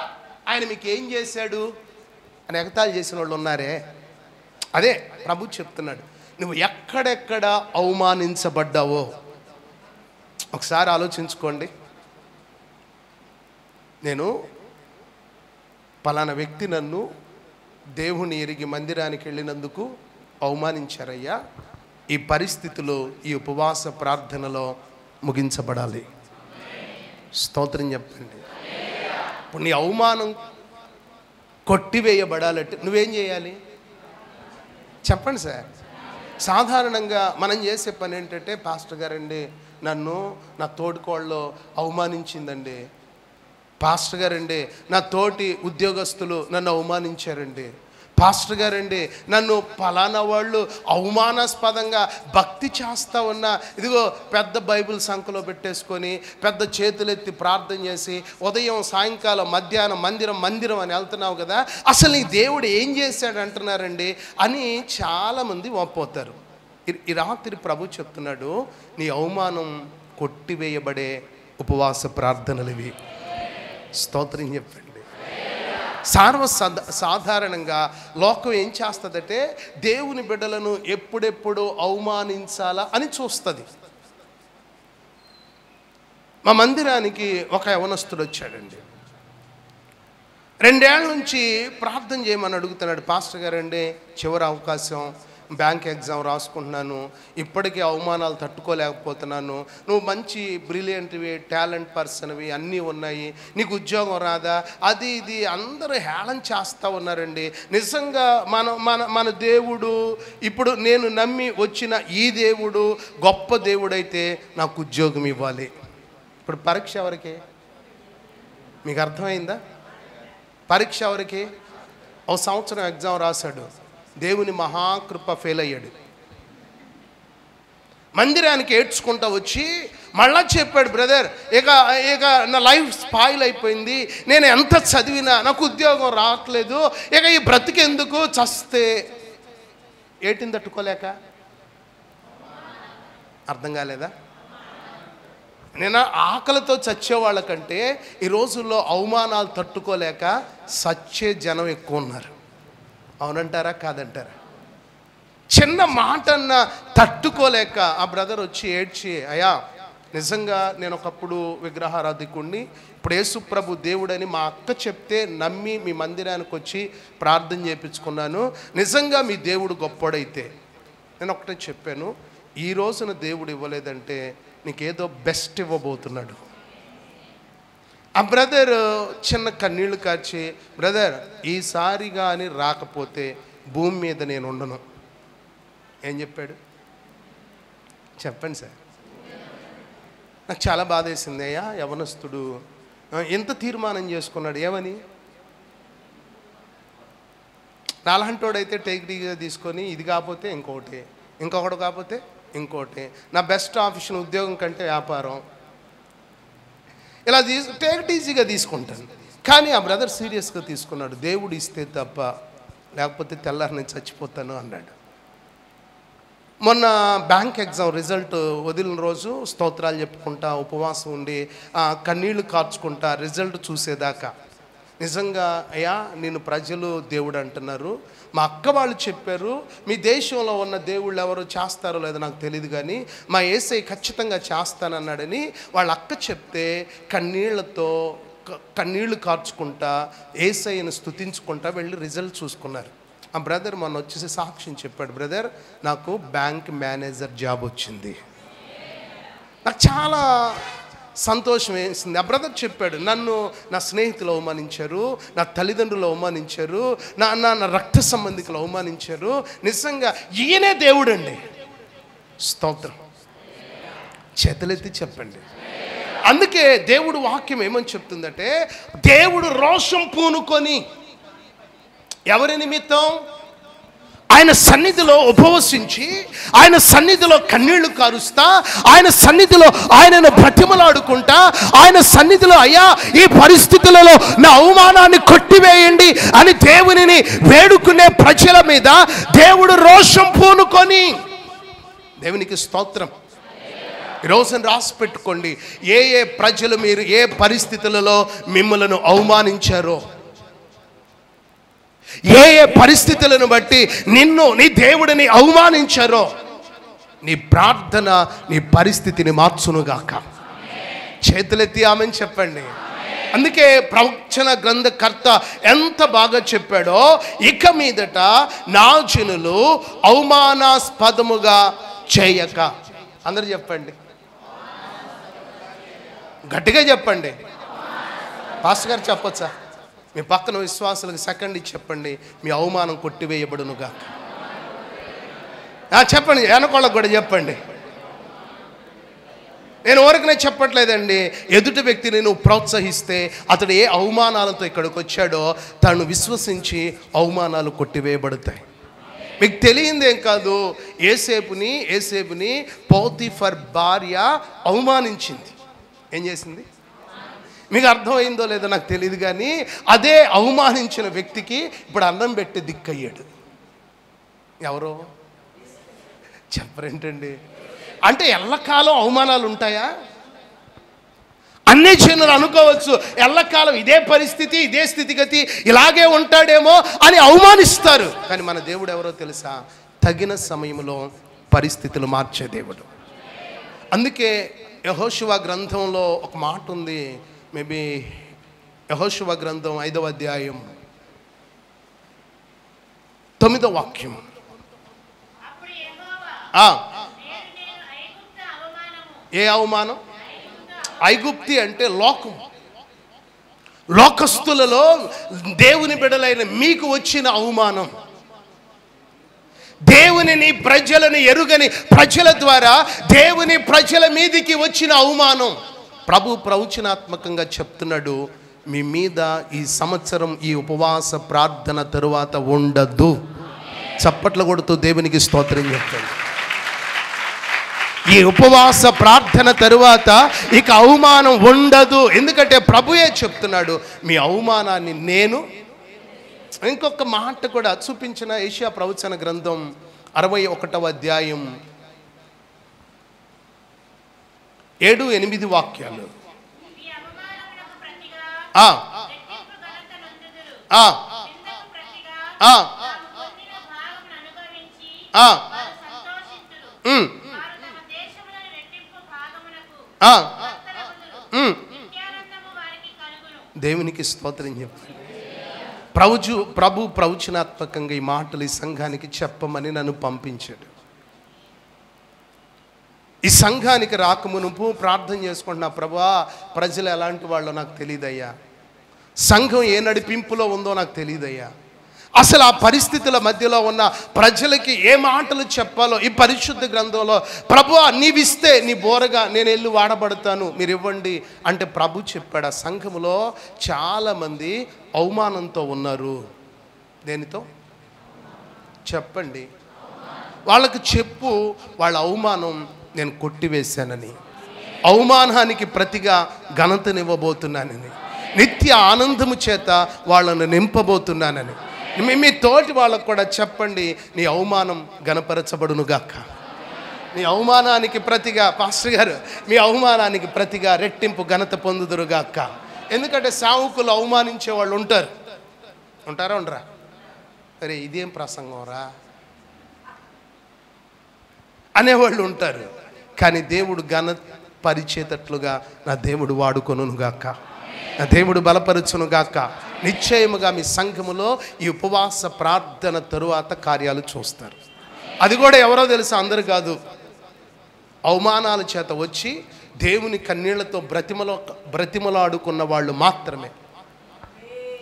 ఆయన మీకు ఏం చేశాడు అని ఎగతాళి చేసిన వాళ్ళు ఉన్నారే. అదే ప్రభు చెప్తున్నాడు, నువ్వు ఎక్కడెక్కడ అవమానించబడ్డావో ఒకసారి ఆలోచించుకోండి. నేను పలానా వ్యక్తి నన్ను దేవుని ఎరిగి మందిరానికి వెళ్ళినందుకు అవమానించారయ్యా, ఈ పరిస్థితిలో ఈ ఉపవాస ప్రార్థనలో ముగించబడాలి. స్తోత్రం చెప్పండి. ఇప్పుడు నీ అవమానం కొట్టివేయబడాలంటే నువ్వేం చేయాలి చెప్పండి సార్? సాధారణంగా మనం చేసే పని ఏంటంటే, పాస్టర్ గారండి నన్ను నా తోడుకోళ్ళు అవమానించిందండి, పాస్టర్ గారండి నా తోటి ఉద్యోగస్తులు నన్ను అవమానించారండి, పాస్టర్ గారండి నన్ను పలానా వాళ్ళు అవమానాస్పదంగా భక్తి చేస్తూ ఉన్నా, ఇదిగో పెద్ద బైబిల్ సంఖ్యలో పెట్టేసుకొని పెద్ద చేతులెత్తి ప్రార్థన చేసి ఉదయం సాయంకాలం మధ్యాహ్నం మందిరం అని వెళ్తున్నావు కదా, అసలు నీ దేవుడు ఏం చేశాడు అంటున్నారండి అని చాలామంది వాపోతారు. ఈ రాత్రి ప్రభు చెప్తున్నాడు, నీ అవమానం కొట్టివేయబడే ఉపవాస ప్రార్థనలు ఇవి. స్తోత్రం చెప్పండి. సాధారణంగా లోకం ఏం చేస్తుందంటే దేవుని బిడ్డలను ఎప్పుడెప్పుడు అవమానించాలా అని చూస్తుంది. మా మందిరానికి ఒక యవనస్తుడు వచ్చాడండి. 2 ఏళ్ల నుంచి ప్రార్థన చేయమని అడుగుతున్నాడు. పాస్టర్ గారండి చివరి అవకాశం, బ్యాంక్ ఎగ్జామ్ రాసుకుంటున్నాను, ఇప్పటికీ అవమానాలు తట్టుకోలేకపోతున్నాను, నువ్వు మంచి బ్రిలియంట్వి టాలెంట్ పర్సన్వి అన్నీ ఉన్నాయి, నీకు ఉద్యోగం రాదా, అది ఇది అందరూ హేళన చేస్తూ ఉన్నారండి. నిజంగా మన దేవుడు, ఇప్పుడు నేను నమ్మి వచ్చిన ఈ దేవుడు గొప్ప దేవుడైతే నాకు ఉద్యోగం ఇవ్వాలి. ఇప్పుడు పరీక్ష ఎవరికి? మీకు అర్థమైందా? పరీక్ష ఎవరికి? ఒక సంవత్సరం ఎగ్జామ్ రాశాడు, దేవుని మహాకృప ఫెయిల్ అయ్యాడు. మందిరానికి ఏడ్చుకుంటూ వచ్చి మళ్ళా చెప్పాడు, బ్రదర్ ఇక నా లైఫ్ స్పాయిల్ అయిపోయింది, నేను ఎంత చదివినా నాకు ఉద్యోగం రావట్లేదు, ఇక ఈ బ్రతికెందుకు, చస్తే ఏటిని తట్టుకోలేక. అర్థం కాలేదా? నేను ఆకలితో చచ్చేవాళ్ళకంటే ఈ రోజుల్లో అవమానాలు తట్టుకోలేక సచ్చే జనం ఎక్కువ ఉన్నారు. అవునంటారా కాదంటారా? చిన్న మాటన్న తట్టుకోలేక ఆ బ్రదర్ వచ్చి ఏడ్చి, అయ్యా నిజంగా నేను ఒకప్పుడు విగ్రహారాధికుడిని, ఇప్పుడు యేసుప్రభు దేవుడని మా అక్క చెప్తే నమ్మి మీ మందిరానికి వచ్చి ప్రార్థన చేయించుకున్నాను, నిజంగా మీ దేవుడు గొప్పడైతే నేను ఒకటే చెప్పాను, ఈ రోజున దేవుడు ఇవ్వలేదంటే నీకేదో బెస్ట్ ఇవ్వబోతున్నాడు. ఆ బ్రదర్ చిన్న కన్నీళ్లు కార్చి, బ్రదర్ ఈసారి కానీ రాకపోతే భూమి మీద నేను ఉండను. ఏం చెప్పాడు చెప్పండి సార్? నాకు చాలా బాధ వేసింది. అయ్యా యవనస్తుడు ఎంత తీర్మానం చేసుకున్నాడు. ఏమని? నాలంటోడైతే టేక్డీగా తీసుకొని ఇది కాకపోతే ఇంకొకటి, ఇంకొకటి కాకపోతే ఇంకోటి, నా బెస్ట్ ఆఫీషన్ ఉద్యోగం కంటే వ్యాపారం, ఇలా టేక్ ఈజీగా తీసుకుంటాను. కానీ ఆ బ్రదర్ సీరియస్గా తీసుకున్నాడు. దేవుడు ఇస్తే తప్ప లేకపోతే తెల్లారి నేను చచ్చిపోతాను అన్నాడు. మొన్న బ్యాంక్ ఎగ్జామ్ రిజల్ట్ వదిలిన రోజు స్తోత్రాలు చెప్పుకుంటా ఉపవాసం ఉండి కన్నీళ్లు కార్చుకుంటా రిజల్ట్ చూసేదాకా, నిజంగా అయ్యా నేను ప్రజలు దేవుడు అంటున్నారు, మా అక్క వాళ్ళు చెప్పారు మీ దేశంలో ఉన్న దేవుళ్ళు ఎవరు చేస్తారో లేదో నాకు తెలియదు కానీ మా యేసయ్య ఖచ్చితంగా చేస్తానన్నాడని వాళ్ళ అక్క చెప్తే కన్నీళ్లు కార్చుకుంటా యేసయ్యను స్తుతించుకుంటా వెళ్ళి రిజల్ట్ చూసుకున్నారు. ఆ బ్రదర్ మొన్న వచ్చేసి సాక్ష్యం చెప్పాడు, బ్రదర్ నాకు బ్యాంక్ మేనేజర్ జాబ్ వచ్చింది. నాకు చాలా సంతోషం వేసింది. ఆ బ్రదర్ చెప్పాడు, నన్ను నా స్నేహితులు అవమానించారు, నా తల్లిదండ్రులు అవమానించారు, నా రక్త సంబంధికులు అవమానించారు, నిజంగా ఈయనే దేవుడు అండి. స్తోత్రం. చేతులెత్తి చెప్పండి. అందుకే దేవుడు వాక్యం ఏమని చెప్తుందంటే, దేవుడు రోషం పూనుకొని ఎవరి నిమిత్తం? ఆయన సన్నిధిలో ఉపవసించి, ఆయన సన్నిధిలో కన్నీళ్లు కారుస్తా, ఆయన సన్నిధిలో ఆయనను బ్రతిమలాడుకుంటా, ఆయన సన్నిధిలో అయ్యా ఈ పరిస్థితులలో నా అవమానాన్ని కొట్టివేయండి అని దేవునిని వేడుకునే ప్రజల మీద దేవుడు రోషం పూనుకొని, దేవునికి స్తోత్రం. ఈరోజు రాసి పెట్టుకోండి, ఏ ఏ ప్రజలు మీరు ఏ పరిస్థితులలో మిమ్మల్ని అవమానించారో, ఏ ఏ పరిస్థితులను బట్టి నిన్ను నీ దేవుడిని అవమానించారో, నీ ప్రార్థన నీ పరిస్థితిని మార్చునుగాక. చేతులెత్తి ఆమెను చెప్పండి. అందుకే ప్రవచన గ్రంథకర్త ఎంత బాగా చెప్పాడో, ఇక మీదట నా జనులు అవమానాస్పదముగా చేయక. అందరూ చెప్పండి, గట్టిగా చెప్పండి. పాస్టర్ గారు చెప్పొచ్చా? మీ పక్కన విశ్వాసులకు సెకండ్ ఇచ్చి చెప్పండి, మీ అవమానం కొట్టివేయబడునుగా. చెప్పండి, వెనకోళ్ళకు కూడా చెప్పండి. నేను ఊరికనే చెప్పట్లేదండి. ఎదుటి వ్యక్తిని నువ్వు ప్రోత్సహిస్తే అతడు ఏ అవమానాలతో ఇక్కడికి వచ్చాడో తను విశ్వసించి అవమానాలు కొట్టివేయబడతాయి. మీకు తెలియందేం కాదు, ఏసేపుని పోతిఫర్ భార్య అవమానించింది. ఏం చేసింది? మీకు అర్థమైందో లేదో నాకు తెలియదు కానీ అదే అవమానించిన వ్యక్తికి ఇప్పుడు అన్నం పెట్టి దిక్కయ్యాడు. ఎవరో చెప్పరేంటండి? అంటే ఎల్లకాలం అవమానాలు ఉంటాయా? అన్ని జనులు అనుకోవచ్చు ఎల్లకాలం ఇదే పరిస్థితి, ఇదే స్థితిగతి, ఇలాగే ఉంటాడేమో అని అవమానిస్తారు. కానీ మన దేవుడు ఎవరో తెలుసా? తగిన సమయంలో పరిస్థితులు మార్చే దేవుడు. అందుకే యెహోషువ గ్రంథంలో ఒక మాట ఉంది, మేబీ యెహోషువ గ్రంథం 5వ అధ్యాయం 9వ వాక్యం. ఏ అవమానం? ఐగుప్తి అంటే లోకం. లోకస్తులలో దేవుని బిడ్డలైన మీకు వచ్చిన అవమానం, దేవుని ప్రజలను ఎరుగని ప్రజల ద్వారా దేవుని ప్రజల మీదికి వచ్చిన అవమానం. ప్రభు ప్రవచనాత్మకంగా చెప్తున్నాడు, మీ మీద ఈ సంవత్సరం ఈ ఉపవాస ప్రార్థన తరువాత ఉండదు. చప్పట్లు కొడుతూ దేవునికి స్తోత్రం చెప్పండి. ఈ ఉపవాస ప్రార్థన తరువాత ఇక అవమానం ఉండదు. ఎందుకంటే ప్రభుయే చెప్తున్నాడు, మీ అవమానాన్ని నేను. ఇంకొక మాట కూడా చూపించిన యెషయా ప్రవచన గ్రంథం 61వ అధ్యాయం 7-8 వాక్యాలు. దేవునికి స్తోత్రం చెప్పండి. ప్రభు ప్రవచనాత్మకంగా ఈ మాటలు ఈ సంఘానికి చెప్పమని నన్ను పంపించాడు. ఈ సంఘానికి రాకమునుపు ప్రార్థన చేసుకుంటున్నా, ప్రభువా ప్రజలు ఎలాంటి వాళ్ళో నాకు తెలియదయ్యా, సంఘం ఏ నడిపింపులో ఉందో నాకు తెలియదయ్యా, అసలు ఆ పరిస్థితుల మధ్యలో ఉన్న ప్రజలకి ఏ మాటలు చెప్పాలో ఈ పరిశుద్ధ గ్రంథంలో ప్రభువా నీవిస్తే నీ బోరగా నేను వెళ్ళి వాడబడతాను, మీరు ఇవ్వండి అంటే ప్రభు చెప్పాడు. ఆ సంఘములో చాలామంది అవమానంతో ఉన్నారు. దేనితో చెప్పండి, వాళ్ళకు చెప్పు, వాళ్ళ అవమానం నేను కొట్టివేశానని, అవమానానికి ప్రతిగా ఘనతనివ్వబోతున్నానని, నిత్య ఆనందము చేత వాళ్ళను నింపబోతున్నానని. మీ తోటి వాళ్ళకు కూడా చెప్పండి, నీ అవమానం గణపరచబడునుగాక, నీ అవమానానికి ప్రతిగా పాస్టర్ గారు మీ అవమానానికి ప్రతిగా రెట్టింపు ఘనత పొందుదురుగాక. ఎందుకంటే సావుకులు అవమానించే వాళ్ళు ఉంటారా ఉండరా? అరే ఇదేం ప్రసంగం రా అనేవాళ్ళు ఉంటారు. కానీ దేవుడు ఘన పరిచేటట్లుగా నా దేవుడు వాడుకొనుగాక, నా దేవుడు బలపరచునుగాక. నిశ్చయముగా మీ సంఘములో ఈ ఉపవాస ప్రార్థన తరువాత కార్యాలు చూస్తారు. అది కూడా ఎవరో తెలుసా? అందరు కాదు, అవమానాల చేత వచ్చి దేవుని కన్నీళ్లతో బ్రతిమలాడుకున్న వాళ్ళు మాత్రమే.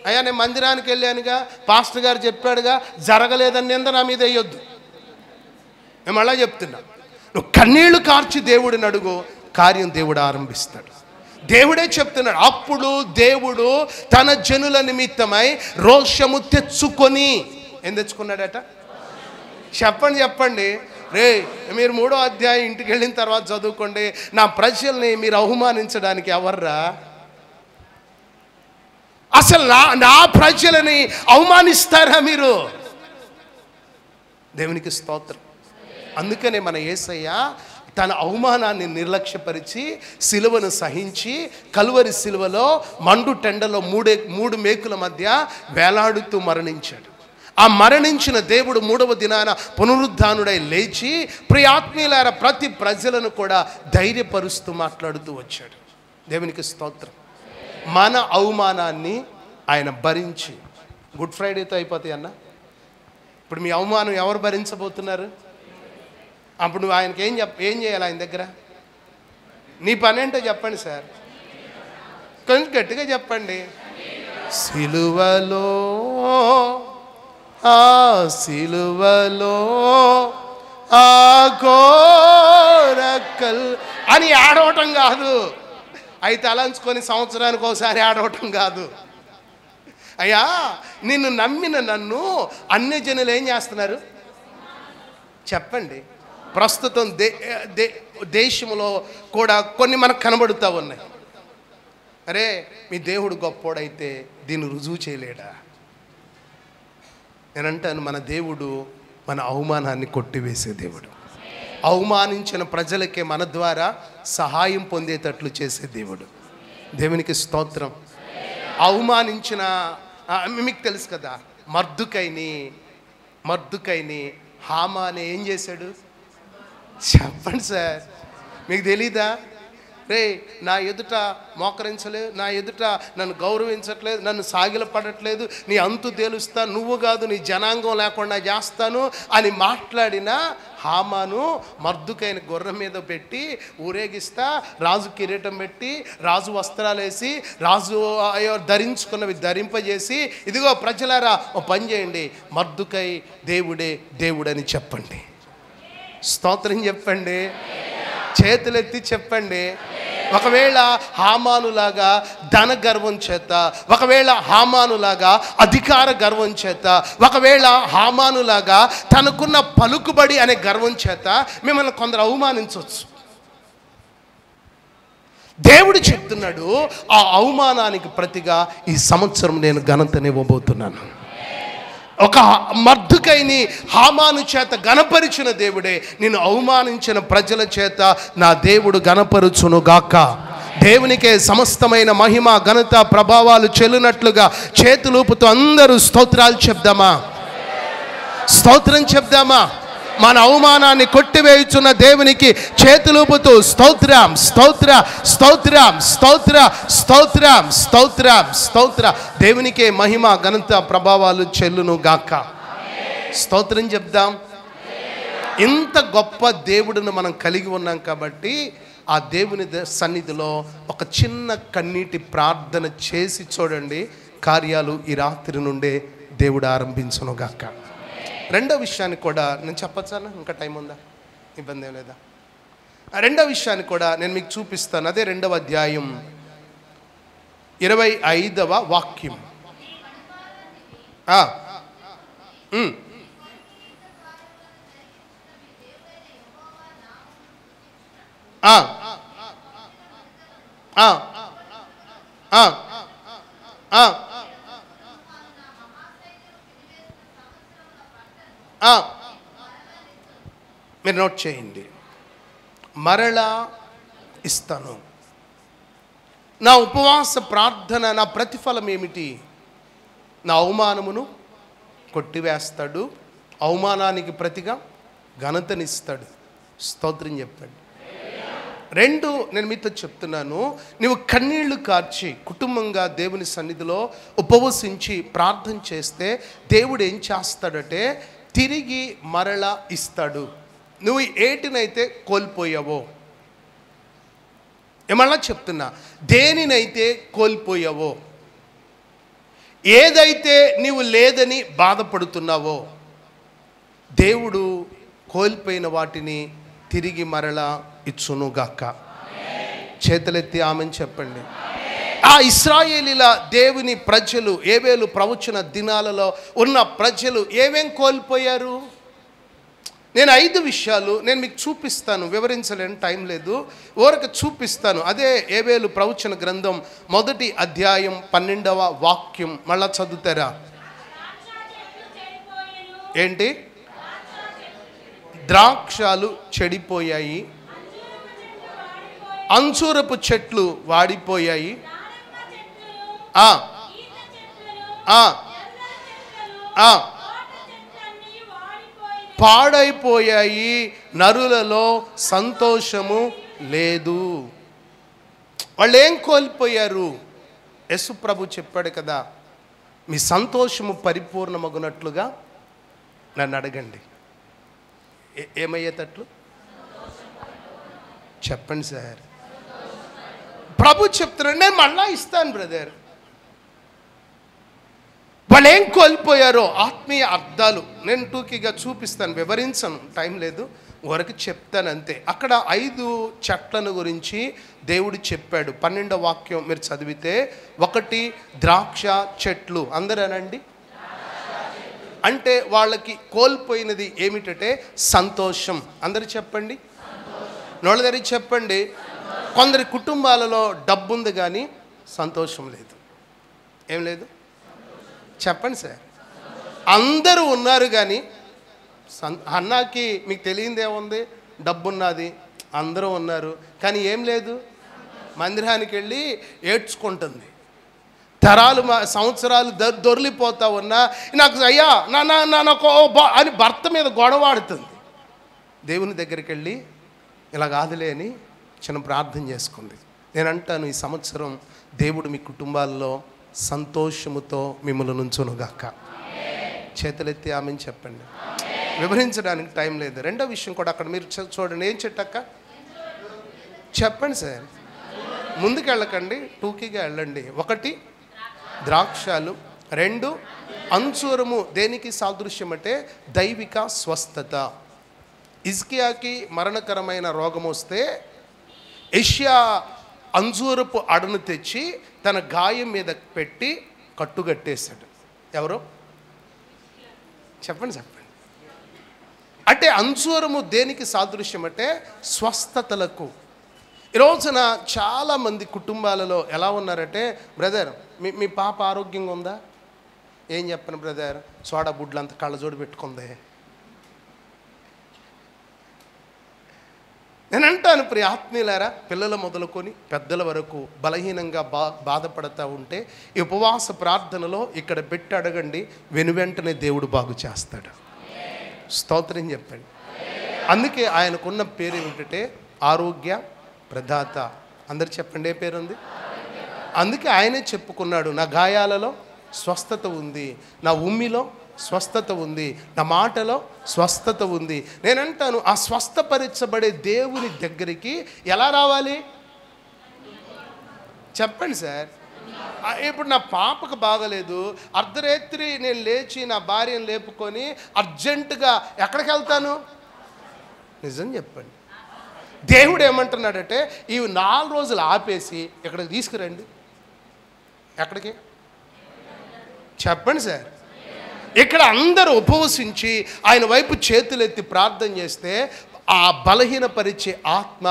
అయ్యా నేను మందిరానికి వెళ్ళానుగా, పాస్టర్ గారు చెప్పాడుగా, జరగలేదని నింద నా మీద వేయొద్దు. మేము అలా చెప్తున్నా, నువ్వు కన్నీళ్లు కార్చి దేవుడిని అడుగు, కార్యం దేవుడు ఆరంభిస్తాడు. దేవుడే చెప్తున్నాడు, అప్పుడు దేవుడు తన జనుల నిమిత్తమై రోషము తెచ్చుకొని ఏం తెచ్చుకున్నాడట? చెప్పండి రే, మీరు 3వ అధ్యాయం ఇంటికి వెళ్ళిన తర్వాత చదువుకోండి. నా ప్రజల్ని మీరు అవమానించడానికి ఎవర్రా? అసలు నా ప్రజలని అవమానిస్తారా మీరు? దేవునికి స్తోత్రం. అందుకనే మన యేసయ్య తన అవమానాన్ని నిర్లక్ష్యపరిచి సిలువను సహించి కల్వరి సిలువలో మండు టెండలో 3 మేకుల మధ్య వేలాడుతూ మరణించాడు. ఆ మరణించిన దేవుడు 3వ దినాన పునరుద్ధానుడై లేచి ప్రియాత్మీయులారా ప్రతి ప్రజలను కూడా ధైర్యపరుస్తూ మాట్లాడుతూ వచ్చాడు. దేవునికి స్తోత్రం. మన అవమానాన్ని ఆయన భరించి, గుడ్ ఫ్రైడేతో అయిపోతాయి అన్న. ఇప్పుడు మీ అవమానం ఎవరు భరించబోతున్నారు? అప్పుడు నువ్వు ఆయనకి ఏం చేయాలి? ఆయన దగ్గర నీ పని ఏంటో చెప్పండి సార్, కొంచెం గట్టిగా చెప్పండి. సిలువలో ఆ ఘోరకల్ అని ఆడవటం కాదు, అయితే తలంచుకొని సంవత్సరానికి ఒకసారి ఆడవటం కాదు. అయ్యా నిన్ను నమ్మిన నన్ను అన్యజనులు ఏం చేస్తున్నారు చెప్పండి. ప్రస్తుతం దేశంలో కూడా కొన్ని మనకు కనబడుతూ ఉన్నాయి. అరే మీ దేవుడు గొప్పోడైతే దీన్ని రుజువు చేయలేడా? నేనంటాను, మన దేవుడు మన అవమానాన్ని కొట్టివేసే దేవుడు. అవమానించిన ప్రజలకే మన ద్వారా సహాయం పొందేటట్లు చేసే దేవుడు. దేవునికి స్తోత్రం. అవమానించిన మీకు తెలుసు కదా, మర్దుకైని హామాని ఏం చేశాడు చెప్పండి సార్, మీకు తెలీదా? రే నా ఎదుట మోకరించలేదు, నా ఎదుట నన్ను గౌరవించట్లేదు, నన్ను సాగిలపడట్లేదు, నీ అంతు తేలుస్తా, నువ్వు కాదు నీ జనాంగం లేకుండా చేస్తాను అని మాట్లాడిన హామాను మర్దుకైన గుర్రం మీద పెట్టి ఊరేగిస్తా, రాజు కిరీటం పెట్టి, రాజు వస్త్రాలు వేసి, రాజు ధరించుకున్నవి ధరింపజేసి, ఇదిగో ప్రజలారా ఓ పని చేయండి, మర్దుకై దేవుడని చెప్పండి. స్తోత్రం చెప్పండి, చేతులెత్తి చెప్పండి. ఒకవేళ హామానులాగా ధన గర్వం చేత, ఒకవేళ హామానులాగా అధికార గర్వం చేత, ఒకవేళ హామానులాగా తనకున్న పలుకుబడి అనే గర్వం చేత మిమ్మల్ని కొందరు అవమానించవచ్చు. దేవుడు చెప్తున్నాడు, ఆ అవమానానికి ప్రతిగా ఈ సంవత్సరం నేను ఘనతనివ్వబోతున్నాను. ఒక మర్దుకైని హామాను చేత గణపరిచిన దేవుడే నిన్ను అవమానించిన ప్రజల చేత నా దేవుడు గణపరుచునుగాక. దేవునికే సమస్తమైన మహిమ ఘనత ప్రభావాలు చెల్లునట్లుగా చేతులూపుతూ అందరూ స్తోత్రాలు చెప్దామా? స్తోత్రం చెప్దామా? మన అవమానాన్ని కొట్టివేయుచున్న దేవునికి చేతులూపుతూ స్తోత్రం స్తోత్రం స్తోత్రం స్తోత్రం స్తోత్రం స్తోత్రం స్తోత్ర. దేవునికే మహిమ ఘనత ప్రభావాలు చెల్లును గాక. స్తోత్రం చెప్దాం. ఇంత గొప్ప దేవుడిని మనం కలిగి ఉన్నాం కాబట్టి ఆ దేవుని సన్నిధిలో ఒక చిన్న కన్నీటి ప్రార్థన చేసి చూడండి, కార్యాలు ఈ రాత్రి నుండే దేవుడు ఆరంభించునుగాక. రెండో విషయాన్ని కూడా నేను చెప్పచ్చాను, ఇంకా టైం ఉందా, ఇబ్బంది ఏం లేదా? రెండో విషయాన్ని కూడా నేను మీకు చూపిస్తాను. అదే 2వ అధ్యాయం 25వ వాక్యం. మీరు నోట్ చేయండి. మరలా ఇస్తాను. నా ఉపవాస ప్రార్థన, నా ప్రతిఫలం ఏమిటి? నా అవమానమును కొట్టివేస్తాడు, అవమానానికి ప్రతిగా ఘనతనిస్తాడు. స్తోత్రం చెప్పండి. 2, నేను మీతో చెప్తున్నాను, నువ్వు కన్నీళ్లు కార్చి కుటుంబంగా దేవుని సన్నిధిలో ఉపవసించి ప్రార్థన చేస్తే దేవుడు ఏం చేస్తాడంటే తిరిగి మరలా ఇస్తాడు. నువ్వు ఏటినైతే కోల్పోయావో, ఏమన్నా చెప్తున్నా, దేనినైతే కోల్పోయావో, ఏదైతే నీవు లేదని బాధపడుతున్నావో, దేవుడు కోల్పోయిన వాటిని తిరిగి మరలా ఇచ్చునుగాక. చేతులెత్తి ఆమెను చెప్పండి. ఆ ఇశ్రాయేలీల దేవుని ప్రజలు, ఏబేలు ప్రవచన దినాలలో ఉన్న ప్రజలు ఏమేం కోల్పోయారు? నేను 5 విషయాలు నేను మీకు చూపిస్తాను, వివరించలేని టైం లేదు, ఊరక చూపిస్తాను. అదే ఏబేలు ప్రవచన గ్రంథం 1వ అధ్యాయం 12వ వాక్యం. మళ్ళా చదువుతారా? ఏంటి? ద్రాక్షాలు చెడిపోయాయి, అంజూరపు చెట్లు వాడిపోయాయి, పాడైపోయాయి, నరులలో సంతోషము లేదు. వాళ్ళు ఏం కోల్పోయారు? యేసు ప్రభు చెప్పాడు కదా, మీ సంతోషము పరిపూర్ణమగునట్లుగా నన్ను అడగండి. ఏమయ్యేటట్లు చెప్పండి సార్. ప్రభు చెప్తున్నాడు, నేను మళ్ళా ఇస్తాను బ్రదర్. వాళ్ళు ఏం కోల్పోయారో ఆత్మీయ అర్థాలు నేను టూకీగా చూపిస్తాను, వివరించను, టైం లేదు, వరకు చెప్తాను అంతే. అక్కడ 5 చెట్లను గురించి దేవుడు చెప్పాడు. 12వ వాక్యం మీరు చదివితే, 1 ద్రాక్ష చెట్లు. అందరేనండి, అంటే వాళ్ళకి కోల్పోయినది ఏమిటంటే సంతోషం. అందరు చెప్పండి, నోళ్ళదరి చెప్పండి. కొందరి కుటుంబాలలో డబ్బు ఉంది కానీ సంతోషం లేదు. ఏం లేదు? చెప్పండి సార్. అందరూ ఉన్నారు కానీ అన్నాకి మీకు తెలియందేముంది? డబ్బు ఉన్నది, అందరూ ఉన్నారు కానీ ఏం లేదు. మందిరానికి వెళ్ళి ఏడ్చుకుంటుంది, తరాలు సంవత్సరాలు దొర్లిపోతా ఉన్నా నాకు అయ్యా నాకు అని భర్త మీద గొడవాడుతుంది. దేవుని దగ్గరికి వెళ్ళి ఇలా కాదులే అని చిన్న ప్రార్థన చేసుకుంది. నేను అంటాను, ఈ సంవత్సరం దేవుడు మీ కుటుంబాల్లో సంతోషముతో మిమ్మల్ని నుంచునుగాక. చేతులెత్తి ఆమెను చెప్పండి. వివరించడానికి టైం లేదు. 2వ విషయం కూడా అక్కడ మీరు చూడండి. ఏం చెట్టక్క చెప్పండి సార్, ముందుకు వెళ్ళకండి, టూకీగా వెళ్ళండి. 1 ద్రాక్షాలు, 2 అంజూరము. దేనికి సాదృశ్యం అంటే దైవిక స్వస్థత. హిజ్కియాకి మరణకరమైన రోగం వస్తే యెషయా అంజూరపు అడను తెచ్చి తన గాయం మీద పెట్టి కట్టుగట్టేశాడు. ఎవరు చెప్పండి చెప్పండి. అంటే అంజూరము దేనికి సాదృశ్యం అంటే స్వస్థతలకు. ఈ రోజున చాలామంది కుటుంబాలలో ఎలా ఉన్నారంటే, బ్రదర్ మీ పాప ఆరోగ్యంగా ఉందా? ఏం చెప్పను బ్రదర్, సోడా బుడ్లంతా కళ్ళజోడు పెట్టుకుందే. నేను అంటాను, ప్రియ ఆత్మీయులారా, పిల్లల మొదలుకొని పెద్దల వరకు బలహీనంగా బాధపడతా ఉంటే ఈ ఉపవాస ప్రార్థనలో ఇక్కడ పెట్టి అడగండి, వెనువెంటనే దేవుడు బాగు చేస్తాడు. స్తోత్రం చెప్పండి. అందుకే ఆయనకున్న పేరు ఏమిటంటే ఆరోగ్య ప్రదాత. అందరు చెప్పండి, ఏ పేరు ఉంది? అందుకే ఆయనే చెప్పుకున్నాడు, నా గాయాలలో స్వస్థత ఉంది, నా ఉమ్మిలో స్వస్థత ఉంది, నా మాటలో స్వస్థత ఉంది. నేనంటాను, ఆ స్వస్థపరచబడే దేవుని దగ్గరికి ఎలా రావాలి చెప్పండి సార్. ఇప్పుడు నా పాపకు బాగలేదు, అర్ధరాత్రి నేను లేచి నా భార్యను లేపుకొని అర్జెంటుగా ఎక్కడికి వెళ్తాను? నిజం చెప్పండి. దేవుడు ఏమంటున్నాడంటే, ఈ 4 రోజులు ఆపేసి ఇక్కడికి తీసుకురండి. ఎక్కడికి చెప్పండి సార్. ఇక్కడ అందరూ ఉపవసించి ఆయన వైపు చేతులెత్తి ప్రార్థన చేస్తే ఆ బలహీనపరిచే ఆత్మ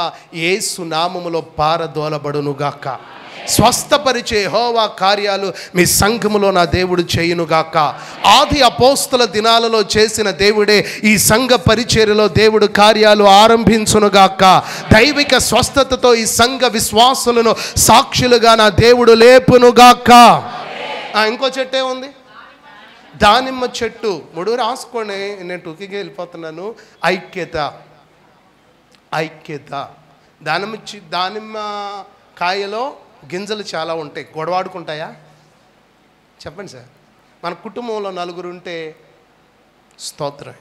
యేసు నామములో పారదోలబడునుగాక. స్వస్థపరిచే యెహోవా కార్యాలు మీ సంఘములో నా దేవుడు చేయునుగాక. ఆది అపోస్తల దినాలలో చేసిన దేవుడే ఈ సంఘ పరిచర్యలో దేవుడు కార్యాలు ఆరంభించునుగాక. దైవిక స్వస్థతతో ఈ సంఘ విశ్వాసులను సాక్షులుగా నా దేవుడు లేపునుగాక. ఇంకో చెట్టే ఉంది, దానిమ్మ చెట్టు. 3 రాసుకోండి, నేను టూకీగా వెళ్ళిపోతున్నాను. ఐక్యత. దానిమ్మ కాయలో గింజలు చాలా ఉంటాయి. గొడవాడుకుంటాయా చెప్పండి సార్. మన కుటుంబంలో 4 ఉంటే స్తోత్రం.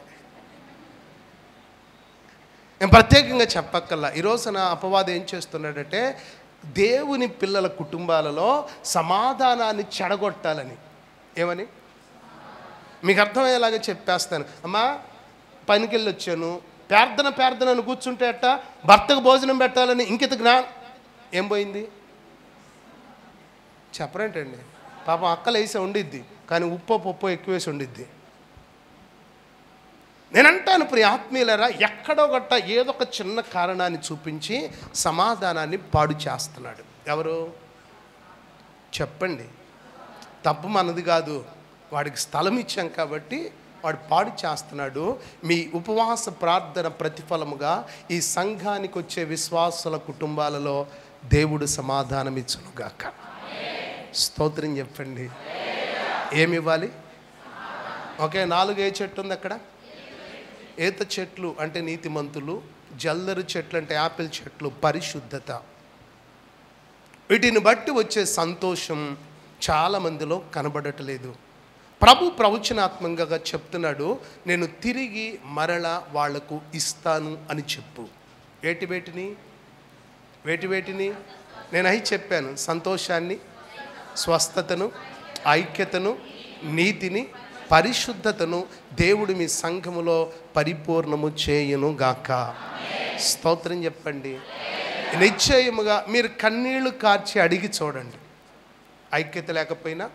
నేను ప్రత్యేకంగా చెప్పక్కల్లా. ఈరోజున అపవాదం ఏం చేస్తున్నాడంటే, దేవుని పిల్లల కుటుంబాలలో సమాధానాన్ని చెడగొట్టాలని. ఏమని మీకు అర్థమయ్యేలాగా చెప్పేస్తాను. అమ్మా, పనికి వెళ్ళి వచ్చాను, ప్రార్థన కూర్చుంటే అట్ట భర్తకు భోజనం పెట్టాలని ఇంకిత ఏం పోయింది చెప్పరేంటండి. పాపం అక్కలు వేసి వండిద్ది, కానీ ఉప్పు ఎక్కువేసి వండిద్ది. నేనంటాను ప్రియ ఆత్మీయులారా, ఎక్కడో గట్ట ఏదో ఒక చిన్న కారణాన్ని చూపించి సమాధానాన్ని పాడు చేస్తున్నాడు. ఎవరు చెప్పండి. తప్పు మనది కాదు, వాడికి స్థలం ఇచ్చాం కాబట్టి వాడు పాడు చేస్తున్నాడు. మీ ఉపవాస ప్రార్థన ప్రతిఫలముగా ఈ సంఘానికి వచ్చే విశ్వాసుల కుటుంబాలలో దేవుడు సమాధానం ఇచ్చునుగాక. స్తోత్రం చెప్పండి. ఏమి ఇవ్వాలి? ఓకే, 4 ఏ చెట్టు ఉంది అక్కడ? ఈత చెట్లు అంటే నీతిమంతులు, జల్దరు చెట్లు అంటే యాపిల్ చెట్లు పరిశుద్ధత. వీటిని బట్టి వచ్చే సంతోషం చాలామందిలో కనబడట్లేదు. ప్రభు ప్రవచనాత్మకంగా చెప్తున్నాడు, నేను తిరిగి మరల వాళ్లకు ఇస్తాను అని చెప్పు. వేటిని నేను అయి చెప్పాను. సంతోషాన్ని, స్వస్థతను, ఐక్యతను, నీతిని, పరిశుద్ధతను దేవుడు మీ సంఘములో పరిపూర్ణము చేయును గాక. స్తోత్రం చెప్పండి. నిశ్చయముగా మీరు కన్నీళ్లు కార్చి అడిగి చూడండి. ఐక్యత లేకపోయినా,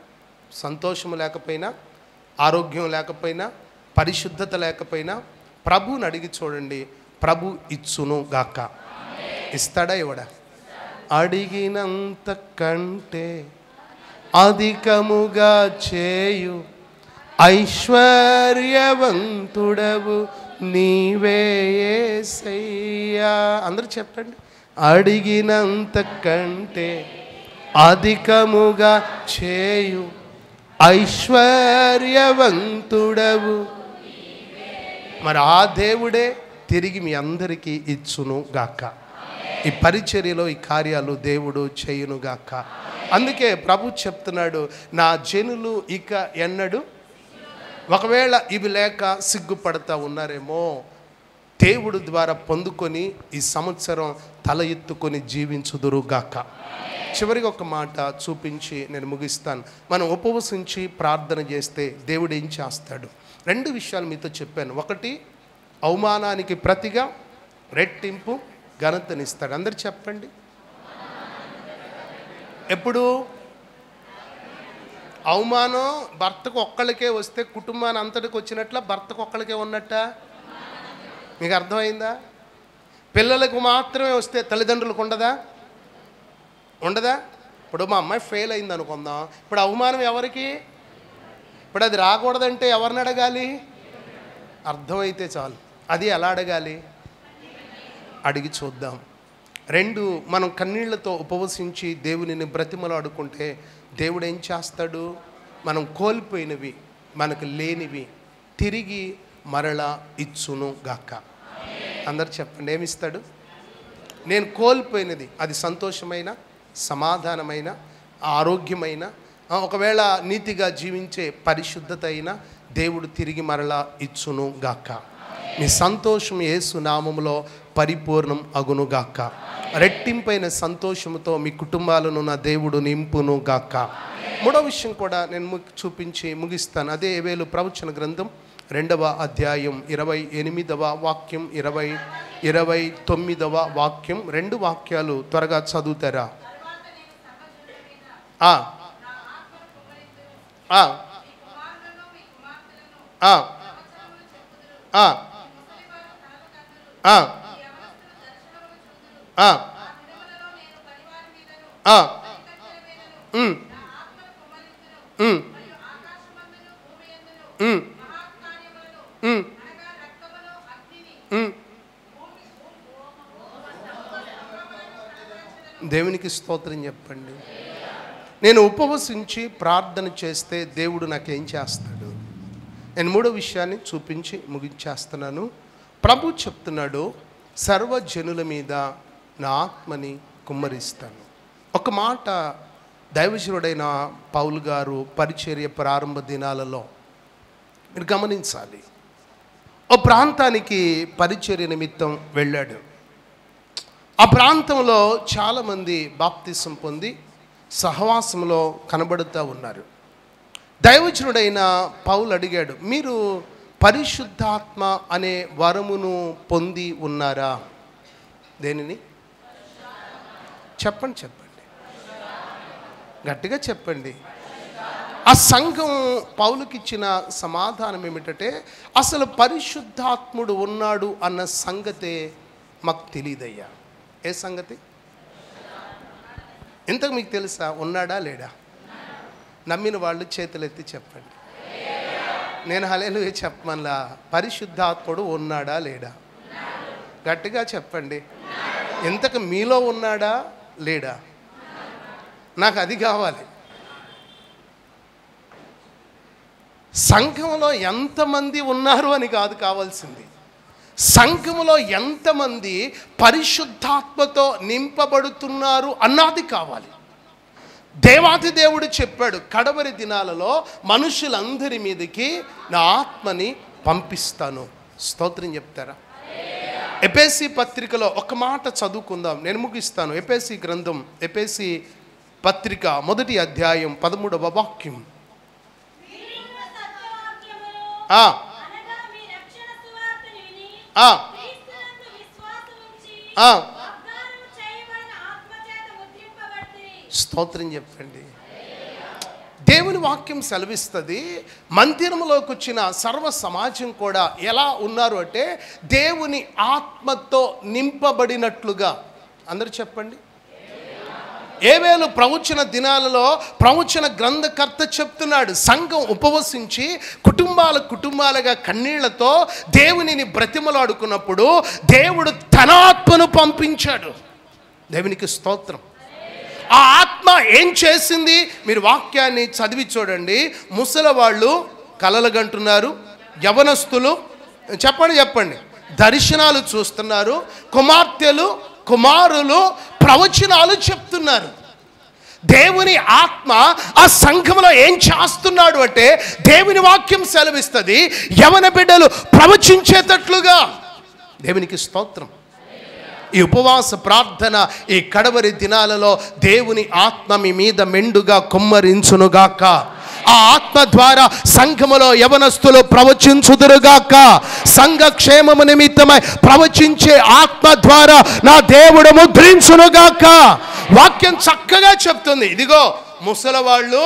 సంతోషము లేకపోయినా, ఆరోగ్యం లేకపోయినా, పరిశుద్ధత లేకపోయినా ప్రభువుని అడిగి చూడండి. ప్రభు ఇచ్చును గాక. ఇస్తాడా ఇవ్వడా? అడిగినంత కంటే అధికముగా చేయు ఐశ్వర్యవంతుడవు నీవే యేసయ్యా. అందరూ చెప్పండి. అడిగినంత కంటే అధికముగా చేయు ఐశ్వర్యవంతుడవు. మరి ఆ దేవుడే తిరిగి మీ అందరికీ ఇచ్చును గాక. ఈ పరిచర్యలో ఈ కార్యాలు దేవుడు చేయును గాక. అందుకే ప్రభు చెప్తున్నాడు, నా జనులు ఇక ఎన్నడు, ఒకవేళ ఇవి లేక సిగ్గుపడతా ఉన్నారేమో, దేవుడు ద్వారా పొందుకొని ఈ సంవత్సరం తల ఎత్తుకొని జీవించుదురుగాక. చివరికి ఒక మాట చూపించి నేను ముగిస్తాను. మనం ఉపవసించి ప్రార్థన చేస్తే దేవుడు ఏం చేస్తాడు? 2 విషయాలు మీతో చెప్పాను. ఒకటి, అవమానానికి ప్రతిగా రెట్టింపు ఘనతనిస్తాడు. అందరు చెప్పండి. ఎప్పుడు అవమానం భర్తకు ఒక్కళ్ళకే వస్తే కుటుంబాన్ని అంతటికి వచ్చినట్ల భర్తకు ఒక్కళ్ళకే ఉన్నట్ట? మీకు అర్థమైందా? పిల్లలకు మాత్రమే వస్తే తల్లిదండ్రులకు ఉండదా? ఇప్పుడు మా అమ్మాయి ఫెయిల్ అయింది అనుకుందాం, ఇప్పుడు అవమానం ఎవరికి? ఇప్పుడు అది రాకూడదంటే ఎవరిని అడగాలి? అర్థమైతే చాలు. అది ఎలా అడగాలి? అడిగి చూద్దాం. 2, మనం కన్నీళ్లతో ఉపవసించి దేవునిని బ్రతిమలాడుకుంటే దేవుడు ఏం చేస్తాడు? మనం కోల్పోయినవి, మనకు లేనివి తిరిగి మరలా ఇచ్చును గాక. అందరు చెప్పండి, ఏమిస్తాడు? నేను కోల్పోయినది, అది సంతోషమైన, సమాధానమైన, ఆరోగ్యమైన, ఒకవేళ నీతిగా జీవించే పరిశుద్ధత అయినా, దేవుడు తిరిగి మరలా ఇచ్చును గాక. మీ సంతోషం యేసు నామములో పరిపూర్ణం అగును గాక. రెట్టింపైన సంతోషముతో మీ కుటుంబాలను నా దేవుడు నింపును గాక. మూడో విషయం కూడా నేను చూపించి ముగిస్తాను. అదే యోవేలు ప్రవచన గ్రంథం 2వ అధ్యాయం 28వ వాక్యం 29వ వాక్యం. 2 వాక్యాలు త్వరగా చదువుతారా? దేవునికి స్తోత్రం చెప్పండి. నేను ఉపవసించి ప్రార్థన చేస్తే దేవుడు నాకేం చేస్తాడు? నేను మూడో విషయాన్ని చూపించి ముగించేస్తున్నాను. ప్రభు చెప్తున్నాడు, సర్వజనుల మీద నా ఆత్మని కుమ్మరిస్తాను. ఒక మాట దైవజనుడైన పౌలు గారు పరిచర్య ప్రారంభ దినాలలో మీరు గమనించాలి. ఓ ప్రాంతానికి పరిచర్య నిమిత్తం వెళ్ళాడు. ఆ ప్రాంతంలో చాలామంది బాప్తిసం పొంది సహవాసంలో కనబడుతూ ఉన్నారు. దైవజనుడైన పౌలు అడిగాడు, మీరు పరిశుద్ధాత్మ అనే వరమును పొంది ఉన్నారా? దేనిని చెప్పండి, గట్టిగా చెప్పండి. ఆ సంఘం పౌలుకిచ్చిన సమాధానం ఏమిటంటే, అసలు పరిశుద్ధాత్ముడు ఉన్నాడు అన్న సంగతే మాకు తెలియదయ్యా. ఏ సంగతి? ఇంతకు మీకు తెలుసా? ఉన్నాడా లేడా? నమ్మిన వాళ్ళు చేతులెత్తి చెప్పండి. నేను హల్లెలూయా చెప్పమల్లా. పరిశుద్ధాత్ముడు ఉన్నాడా లేడా? గట్టిగా చెప్పండి. ఇంతకు మీలో ఉన్నాడా లేడా? నాకు అది కావాలి. సంఘంలో ఎంతమంది ఉన్నారు అని కాదు కావాల్సింది, సంఘంలో ఎంతమంది పరిశుద్ధాత్మతో నింపబడుతున్నారు అన్నది కావాలి. దేవాది దేవుడు చెప్పాడు, కడవరి దినాలలో మనుషులందరి మీదకి నా ఆత్మని పంపిస్తాను. స్తోత్రం చెప్తారా? ఎఫెసీ పత్రికలో ఒక మాట చదువుకుందాం, నేను ముగిస్తాను. ఎఫెసీ గ్రంథం, ఎఫెసీ పత్రిక 1వ అధ్యాయం 13వ వాక్యం. స్తోత్రం చెప్పండి. దేవుని వాక్యం సెలవిస్తుంది, మందిరంలోకి వచ్చిన సర్వ సమాజం కూడా ఎలా ఉన్నారు అంటే దేవుని ఆత్మతో నింపబడినట్లుగా. అందరూ చెప్పండి. యోవేలు ప్రవచన దినాలలో ప్రవచన గ్రంథకర్త చెప్తున్నాడు, సంఘం ఉపవసించి కుటుంబాలుగా కన్నీళ్లతో దేవునిని బ్రతిమలాడుకున్నప్పుడు దేవుడు తన ఆత్మను పంపించాడు. దేవునికి స్తోత్రం. ఆ ఆత్మ ఏం చేసింది? మీరు వాక్యాన్ని చదివి చూడండి. ముసలివాళ్ళు కలలు కంటున్నారు, యవనస్తులు చెప్పండి దర్శనాలు చూస్తున్నారు, కుమారులు ప్రవచనాలు చెప్తున్నారు. దేవుని ఆత్మ ఆ సంఘంలో ఏం చేస్తున్నాడు అంటే దేవుని వాక్యం సెలవిస్తుంది, యవన బిడ్డలు ప్రవచించేటట్లుగా. దేవునికి స్తోత్రం. ఈ ఉపవాస ప్రార్థన ఈ కడవరి దినాలలో దేవుని ఆత్మ మీ మీద మెండుగా కుమ్మరించునుగాక. ఆ ఆత్మ ద్వారా సంఘములో యవనస్తులు ప్రవచించుదురుగాక. సంఘ క్షేమము నిమిత్తమై ప్రవచించే ఆత్మ ద్వారా నా దేవుడు ముద్రించునుగాక. వాక్యం చక్కగా చెప్తుంది. ఇదిగో ముసలివాళ్ళు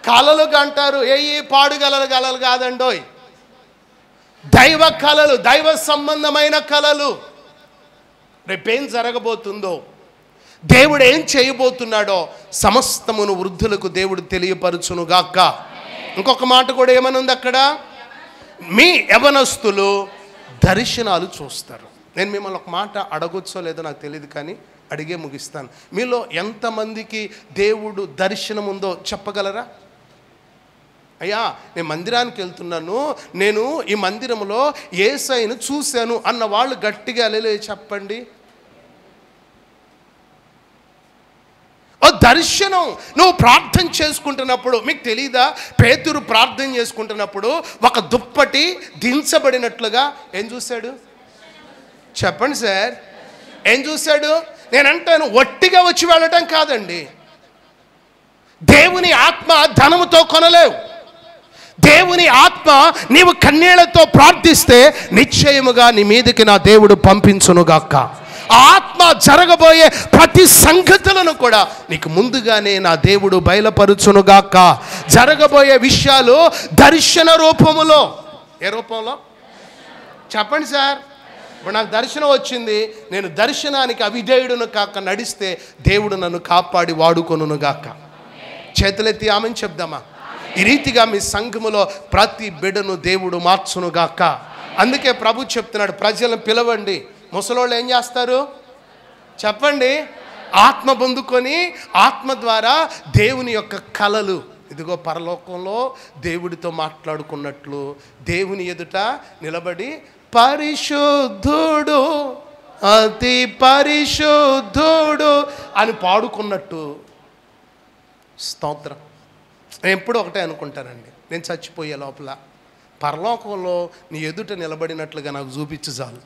కలలు కంటారు. పాడుగలలు కాదండోయ్, దైవ కలలు, దైవ సంబంధమైన కలలు. రేపేం జరగబోతుందో, దేవుడు ఏం చేయబోతున్నాడో సమస్తమును వృద్ధులకు దేవుడు తెలియపరచునుగాక. ఇంకొక మాట కూడా ఏమనుంది అక్కడ, మీ యవనస్తులు దర్శనాలు చూస్తారు. నేను మిమ్మల్ని ఒక మాట అడగొచ్చో లేదో నాకు తెలియదు, కానీ అడిగే ముగిస్తాను. మీలో ఎంతమందికి దేవుడు దర్శనం ఉందో చెప్పగలరా? అయ్యా నేను మందిరానికి వెళ్తున్నాను, నేను ఈ మందిరంలో యేసయ్యను చూశాను అన్న వాళ్ళు గట్టిగా హల్లెలూయా చెప్పండి. ఓ దర్శనం. నువ్వు ప్రార్థన చేసుకుంటున్నప్పుడు మీకు తెలీదా, పేతురు ప్రార్థన చేసుకుంటున్నప్పుడు ఒక దుప్పటి దించబడినట్లుగా ఏం చూశాడు? చెప్పండి సార్, ఏం చూశాడు? నేనంటాను, ఒట్టిగా వచ్చి వెళ్ళటం కాదండి. దేవుని ఆత్మ ధనముతో కొనలేవు. దేవుని ఆత్మ నీవు కన్నీళ్లతో ప్రార్థిస్తే నిశ్చయముగా నీ మీదకి నా దేవుడు పంపించునుగాక. ఆత్మ జరగబోయే ప్రతి సంగతులను కూడా నీకు ముందుగానే నా దేవుడు బయలుపరుచునుగాక. జరగబోయే విషయాలు దర్శన రూపములో. ఏ రూపంలో చెప్పండి సార్? ఇప్పుడు నాకు దర్శనం వచ్చింది, నేను దర్శనానికి అవిధేయుడును కాక నడిస్తే దేవుడు నన్ను కాపాడి వాడుకొనుగాక. చేతులెత్తి ఆమెను చెప్దామా? ఈ రీతిగా మీ సంఘములో ప్రతి బిడ్డను దేవుడు మార్చునుగాక. అందుకే ప్రభు చెప్తున్నాడు, ప్రజలను పిలవండి. ముసలోళ్ళు ఏం చేస్తారు చెప్పండి? ఆత్మ పొందుకొని ఆత్మ ద్వారా దేవుని యొక్క కలలు, ఇదిగో పరలోకంలో దేవుడితో మాట్లాడుకున్నట్లు దేవుని ఎదుట నిలబడి పరిశుద్ధుడు అతి పరిశుద్ధుడు అని పాడుకున్నట్టు. స్తోత్రం. నేను ఎప్పుడు ఒకటే అనుకుంటానండి, నేను చచ్చిపోయే లోపల పరలోకంలో నీ ఎదుట నిలబడినట్లుగా నాకు చూపించు చాలు.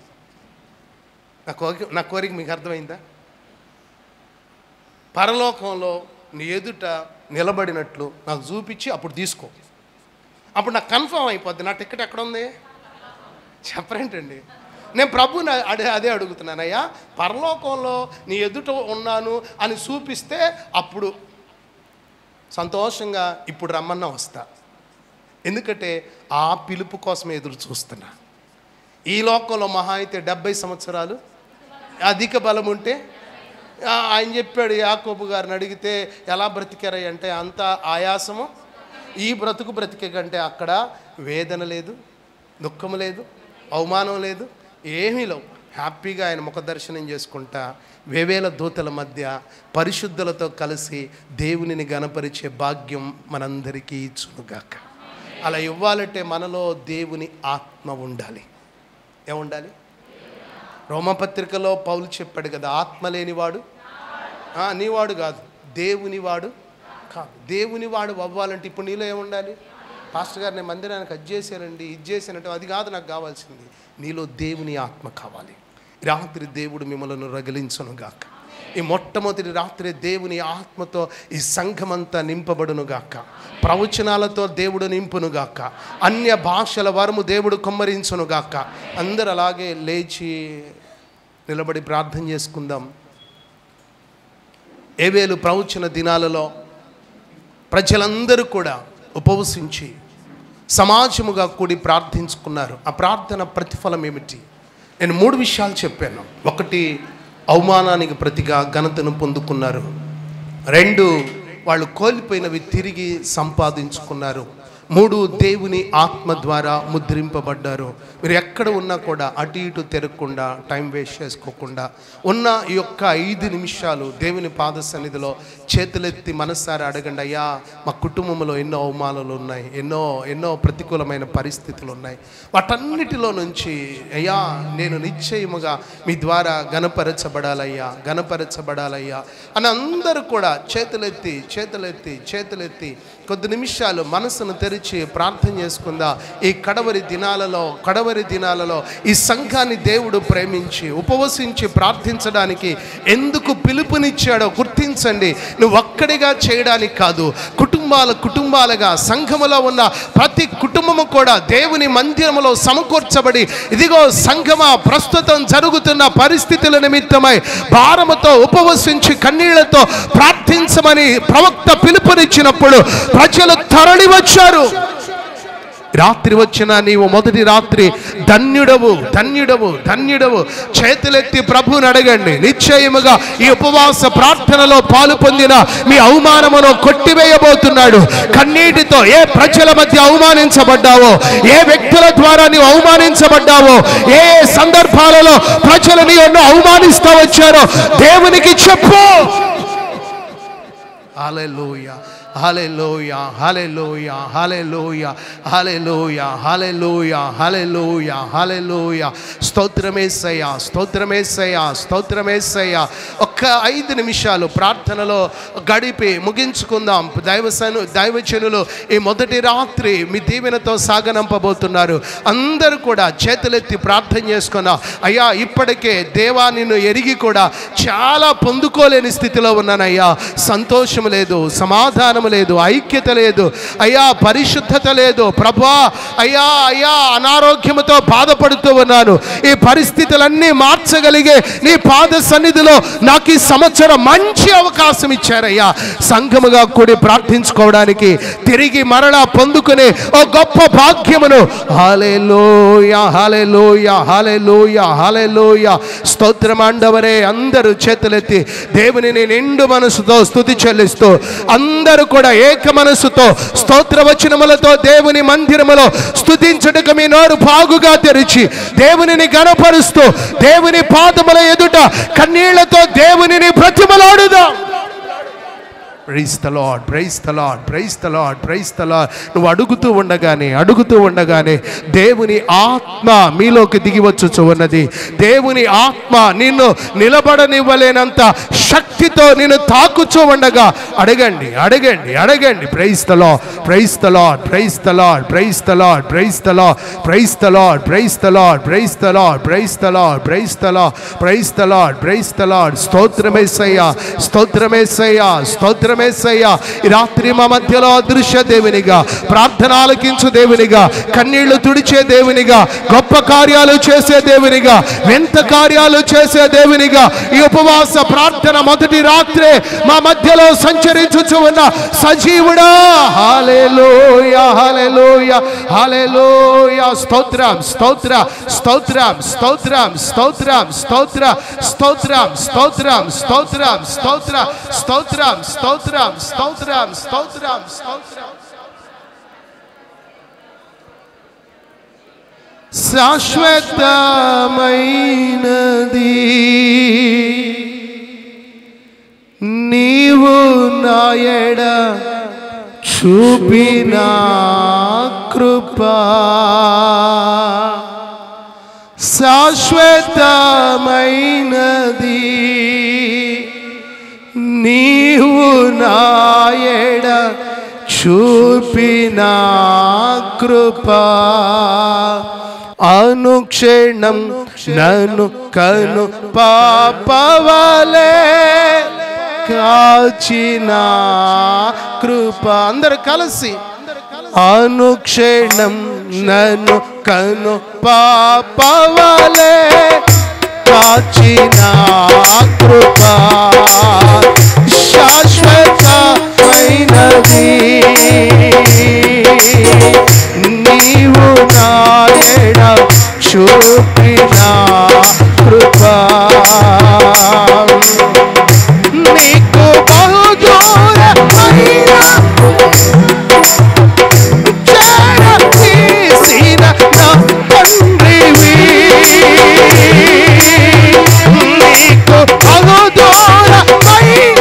నా కోరిక మీకు అర్థమైందా? పరలోకంలో నీ ఎదుట నిలబడినట్లు నాకు చూపించి అప్పుడు తీసుకో. అప్పుడు నాకు కన్ఫర్మ్ అయిపోద్ది నా టికెట్ ఎక్కడ ఉంది. చెప్పరేంటండి? నేను ప్రభుని అదే అడుగుతున్నానయ్యా, పరలోకంలో నీ ఎదుట ఉన్నాను అని చూపిస్తే అప్పుడు సంతోషంగా ఇప్పుడు రమ్మన్నా వస్తా. ఎందుకంటే ఆ పిలుపు కోసమే ఎదురు చూస్తున్నా. ఈ లోకంలో మహా అయితే 70 సంవత్సరాలు అధిక బలం ఉంటే, ఆయన చెప్పాడు యాకోబు గారిని అడిగితే ఎలా బ్రతికారయ్య అంటే, అంత ఆయాసము, ఈ బ్రతికే కంటే అక్కడ వేదన లేదు, దుఃఖం లేదు, అవమానం లేదు, ఏమీ లేవు. హ్యాపీగా ఆయన ముఖ దర్శనం చేసుకుంటా వేవేల దూతల మధ్య పరిశుద్ధులతో కలిసి దేవునిని గణపరిచే భాగ్యం మనందరికీ ఇచ్చునుగాక. అలా ఇవ్వాలంటే మనలో దేవుని ఆత్మ ఉండాలి. ఏముండాలి? రోమపత్రికలో పౌలు చెప్పాడు కదా, ఆత్మ లేనివాడు నీవాడు కాదు, దేవునివాడు కాదు. దేవునివాడు అవ్వాలంటే ఇప్పుడు నీలో ఏముండాలి? పాస్టర్ గారు నేను మందిరానికి అది చేశానండి, ఇది చేశానంటే అది కాదు నాకు కావాల్సింది. నీలో దేవుని ఆత్మ కావాలి. రాత్రి దేవుడు మిమ్మల్ని రగిలించునుగాక. ఈ మొట్టమొదటి రాత్రి దేవుని ఆత్మతో ఈ సంఘమంతా నింపబడునుగాక. ప్రవచనాలతో దేవుడు నింపునుగాక. అన్య భాషల వరము దేవుడు కుమ్మరించునుగాక. అందరూ అలాగే లేచి నిలబడి ప్రార్థన చేసుకుందాం. ఏవేలు ప్రవచన దినాలలో ప్రజలందరూ కూడా ఉపవసించి సమాజముగా కూడి ప్రార్థించుకున్నారు. ఆ ప్రార్థన ప్రతిఫలం ఏమిటి? నేను 3 విషయాలు చెప్పాను. 1, అవమానానికి ప్రతిగా ఘనతను పొందుకున్నారు. 2, వాళ్ళు కోల్పోయినవి తిరిగి సంపాదించుకున్నారు. 3, దేవుని ఆత్మ ద్వారా ముద్రింపబడ్డారు. మీరు ఎక్కడ ఉన్నా కూడా అటు ఇటు తిరగకుండా, టైం వేస్ట్ చేసుకోకుండా ఉన్న ఈ యొక్క 5 నిమిషాలు దేవుని పాద సన్నిధిలో చేతులెత్తి మనసారా అడగండి, అయ్యా మా కుటుంబంలో ఎన్నో అవమానాలు ఉన్నాయి, ఎన్నో ప్రతికూలమైన పరిస్థితులు ఉన్నాయి. వాటన్నిటిలో నుంచి అయ్యా నేను నిశ్చయముగా మీ ద్వారా గణపరచబడాలయ్యా అని అందరూ కూడా చేతులెత్తి కొద్ది నిమిషాలు మనసును తెరిచి ప్రార్థన చేసుకుందా. ఈ కడవరి దినాలలో ఈ సంఘాన్ని దేవుడు ప్రేమించి ఉపవసించి ప్రార్థించడానికి ఎందుకు పిలుపునిచ్చాడో గుర్తించండి. నువ్వు ఒక్కడిగా చేయడానికి కాదు, కుటుంబాలుగా సంఘములో ఉన్న ప్రతి కుటుంబము కూడా దేవుని మందిరములో సమకూర్చబడి, ఇదిగో సంఘమా ప్రస్తుతం జరుగుతున్న పరిస్థితుల నిమిత్తమై భారముతో ఉపవసించి కన్నీళ్లతో ప్రార్థించమని ప్రవక్త పిలుపునిచ్చినప్పుడు ప్రజలు తరలి వచ్చారు. రాత్రి వచ్చిన నీవు మొదటి రాత్రి ధన్యుడవు. చేతులెత్తి ప్రభువుని అడగండి. నిశ్చయముగా ఈ ఉపవాస ప్రార్థనలో పాలు పొందిన మీ అవమానమును కొట్టివేయబోతున్నాడు. కన్నీటితో ఏ ప్రజల మధ్య అవమానించబడ్డావో, ఏ వ్యక్తుల ద్వారా నీవు అవమానించబడ్డావో, ఏ సందర్భాలలో ప్రజలు నీవు అవమానిస్తూ వచ్చారో దేవునికి చెప్పు. హల్లెలూయా, హల్లెలూయా, హల్లెలూయా, హల్లెలూయా, హల్లెలూయా, హల్లెలూయా, హల్లెలూయా, హల్లెలూయా. స్తోత్రమేసయ్యా. ఒక్క 5 నిమిషాలు ప్రార్థనలో గడిపి ముగించుకుందాం. దైవజనులు ఈ మొదటి రాత్రి మీ దీవెనతో సాగనంపబోతున్నారు. అందరూ కూడా చేతులెత్తి ప్రార్థన చేసుకున్నా. అయ్యా, ఇప్పటికే దేవా నిన్ను ఎరిగి కూడా చాలా పొందుకోలేని స్థితిలో ఉన్నానయ్యా. సంతోషం లేదు, సమాధానం లేదు, ఐక్యత లేదు అయ్యా, పరిశుద్ధత లేదు ప్రభా. అయ్యా అయ్యా అనారోగ్యంతో బాధపడుతూ ఉన్నాను. ఈ పరిస్థితులన్నీ మార్చగలిగే నీ పాద సన్నిధిలో నాకు ఈ సంవత్సరం మంచి అవకాశం ఇచ్చారయ్యా. సంఘముగా కూడి ప్రార్థించుకోవడానికి, తిరిగి మరలా పొందుకునే ఓ గొప్ప భాగ్యమును. హల్లెలూయా హల్లెలూయా హల్లెలూయా హల్లెలూయా. స్తోత్రమాండవరే. అందరూ చేతులెత్తి దేవునిని నిండు మనసుతో స్తుతి చెల్లిస్తూ, అందరూ కూడా ఏక మనసుతో స్తోత్ర వచనములతో దేవుని మందిరములో స్తుతించుటకు మీ నోరు బాగుగా తెరిచి దేవునిని గణపరుస్తూ, దేవుని పాదముల ఎదుట కన్నీళ్లతో దేవునిని బ్రతిమలాడుదాం. Praise the lord, praise the lord, praise the lord, praise the lord. నువ్వు అడుగుతూ ఉండగానే దేవుని ఆత్మ మీలోకి దిగివచ్చుచు ఉన్నది. దేవుని ఆత్మ నిన్ను నిలబడనివ్వలేనంత శక్తితో నిన్ను తాకుచూ ఉండగా అడగండి అడగండి అడగండి. Praise the lord, praise the lord, praise the lord, praise the lord, praise the lord, praise the lord, praise the lord, praise the lord, praise the lord, praise the lord, praise the lord, praise the lord. స్తోత్రమేసయ్యా, స్తోత్రమేసయ్యా, స్తోత్ర మేసయ్యా. ఈ రాత్రి మా మధ్యలో అదృశ్య దేవునిగా, ప్రార్థన ఆలకించు దేవునిగా, కన్నీళ్లు తుడిచే దేవునిగా, గొప్ప కార్యాలు చేసే దేవునిగా, వింత కార్యాలు చేసే దేవునిగా ఈ ఉపవాస ప్రార్థన మొదటి రాత్రే మా మధ్యలో సంచరించుచు ఉన్న సజీవుడా. హల్లెలూయా హల్లెలూయా హల్లెలూయా. స్తోత్రం స్తోత్రం స్తోత్రం స్తోత్రం స్తోత్రం స్తోత్రం స్తోత్రం స్తోత్రం స్తోత్రం స్తోత్రం స్తోత్రం స్తోత్రం స్తోత్రం స్తోత్రం స్తోత్రం. శాశ్వతమైనది నీవు నాయడ చూపిన కృపా, శాశ్వతమైనది నీవు నాయడ చూపిన కృపా, అనుక్షణం నన్ను కను పాపవలే కాచిన కృపా. అందరు కలిసి అనుక్షణం నన్ను కను పాపవలే కాచిన కృపా, శాశ్వతమైనది నీవు నాయడ చూపిన కృపా. నీకు బహుదూరమైన చేరతీసిన నా తండ్రివి, నీకు బహుదూరమైన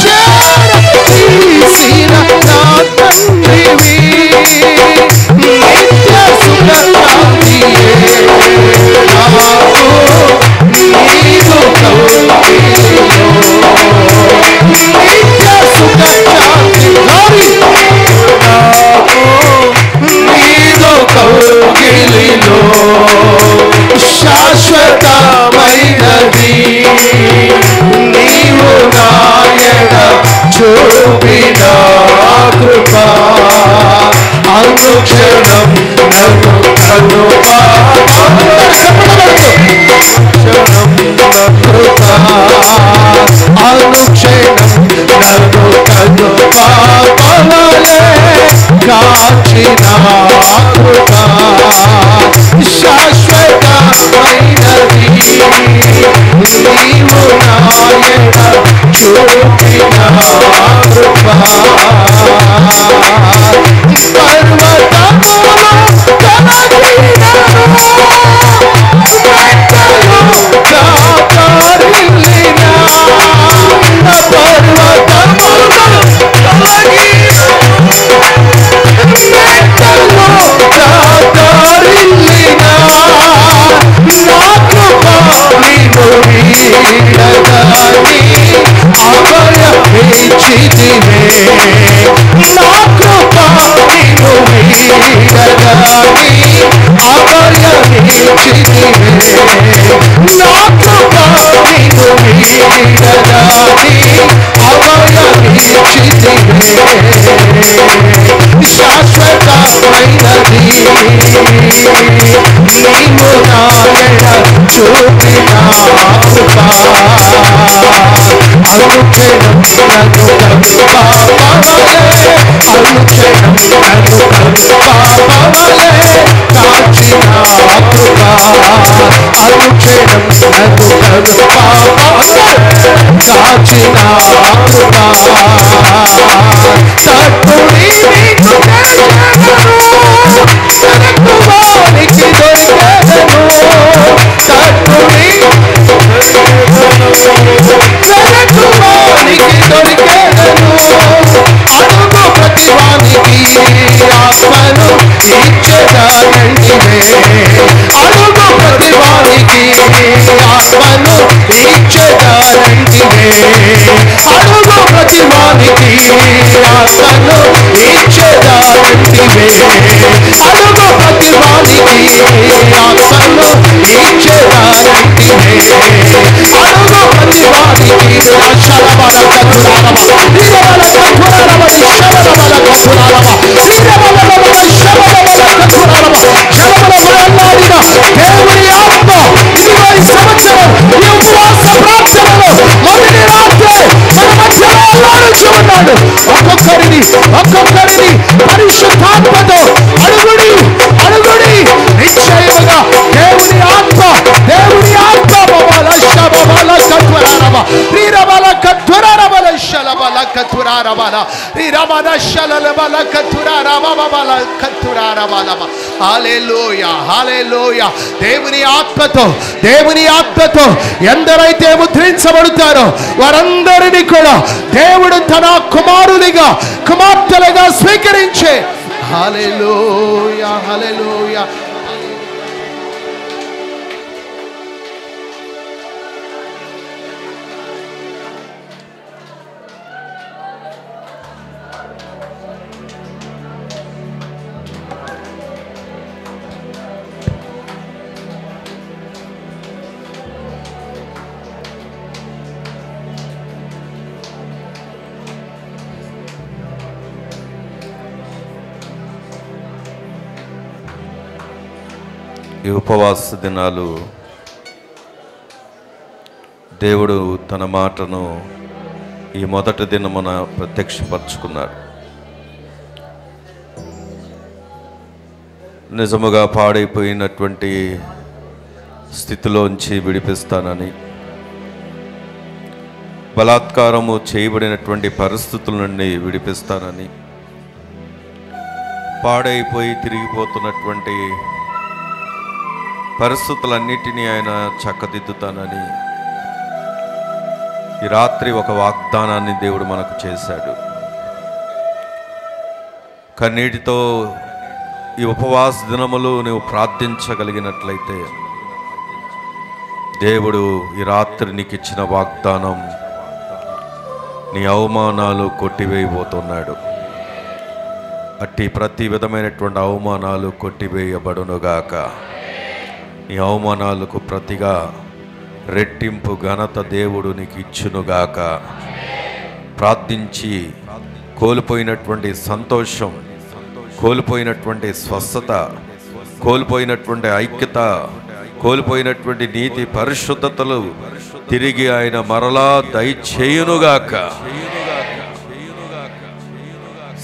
చేరతీసిన నా తండ్రివి, నిత్య సుఖశాంతియే నాకు నీవు కౌగిలిలో, నిత్య సుఖశాంతి నాకు నీవు కౌగిలిలో, శాశ్వతమైనది నీవు నాయడ చూపిన కృపా, అనుక్షణం నన్ను కను కృపా, అనుక్షణం నన్ను కను పాపవలే కాచిన కృపా, శాశ్వతమైనది నీవు నాయడ చూపిన కృపా. పర్వతములు కలగినను మెట్టలు దాటారిల్లినా, పర్వతములు కలగినను మెట్టలు దాటారిల్లినా, నా కృప నీవు వీడగాని అభయమిచ్చితివే నా కృప నిన్ను వీడగాని అభయమిచ్చితివే నా కృప నిన్ను వీడగాని అభయమిచ్చితివే శాశ్వతమైనది నీవు నా ఎడ చూపిన కృప అనుక్షణం నన్ను కరుణామలే అనుక్షణం నన్ను కరుణామలే కాచిన కృప అనుక్షణం నన్ను కరుణామలే కాచిన కృప తట్టుడి నీకు దొరికెదను తట్టుడి దొరికెదను అడుగు ప్రతివానికి ఆత్మను ఇచ్చేదానంటివే అడుగు ప్రతివానికి ఆత్మను ఇచ్చేదానంటివే అడుగు ప్రతివానికి ఆత్మను ఇచ్చేదానంటివే అడుగు ప్రతివానికి ఆత్మను ఇచ్చేదానంటివే అడుగు ప్రతివానికి ఒక్కొక్కరిని పరిశుద్ధాత్మతో అడుగుడి అడుగుడి నిశ్చయముగా దేవుని ఆత్మ బబల శబల కత్వరారమ శ్రీరబల కత్వరారబల శలబల కత్వరారబల శ్రీరబల శలబల కత్వరారబల కత్వరారబల హల్లెలూయా హల్లెలూయా దేవుని ఆత్మతో ఎందరైతే ముద్రించబడతారో వారందరినీ కూడా దేవుడు తన కుమారునిగా కుమార్తెలుగా స్వీకరించే హల్లెలూయా హల్లెలూయా ఈ ఉపవాస దినాలు దేవుడు తన మాటను ఈ మొదటి దినమున ప్రత్యక్షపరుచుకున్నాడు. నిజముగా పాడైపోయినటువంటి స్థితిలోంచి విడిపిస్తానని, బలాత్కారము చేయబడినటువంటి పరిస్థితుల నుండి విడిపిస్తానని, పాడైపోయి తిరిగిపోతున్నటువంటి పరిస్థితులన్నిటినీ ఆయన చక్కదిద్దుతానని ఈ రాత్రి ఒక వాగ్దానాన్ని దేవుడు మనకు చేశాడు. కన్నీటితో ఈ ఉపవాస దినములు నువ్వు ప్రార్థించగలిగినట్లయితే దేవుడు ఈ రాత్రి నీకు ఇచ్చిన వాగ్దానం, నీ అవమానాలు కొట్టివేయబోతున్నాడు. అట్టి ప్రతి విధమైనటువంటి అవమానాలు కొట్టివేయబడునుగాక. ఈ అవమానాలకు ప్రతిగా రెట్టింపు ఘనత దేవుడు నీకు ఇచ్చునుగాక. ప్రార్థించి కోల్పోయినటువంటి సంతోషం, కోల్పోయినటువంటి స్వస్థత, కోల్పోయినటువంటి ఐక్యత, కోల్పోయినటువంటి నీతి పరిశుద్ధతలు తిరిగి ఆయన మరలా దయచేయునుగాక.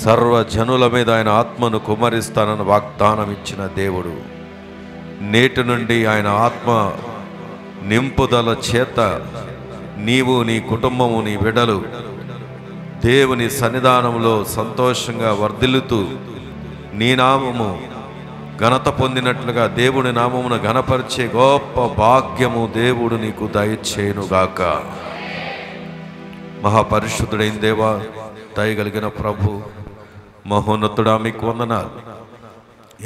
సర్వజనుల మీద ఆయన ఆత్మను కుమ్మరిస్తానని వాగ్దానం ఇచ్చిన దేవుడు నేటి నుండి ఆయన ఆత్మ నింపుదల చేత నీవు, నీ కుటుంబము, నీ బిడ్డలు దేవుని సన్నిధానంలో సంతోషంగా వర్ధిల్లుతూ నీ నామము ఘనత పొందినట్లుగా దేవుని నామమును ఘనపరిచే గొప్ప భాగ్యము దేవుడు నీకు దయచేయునుగాక. మహాపరిశుద్ధుడైన దేవా, దయగలిగిన ప్రభు, మహోన్నతుడా, మీకు వందనాలు.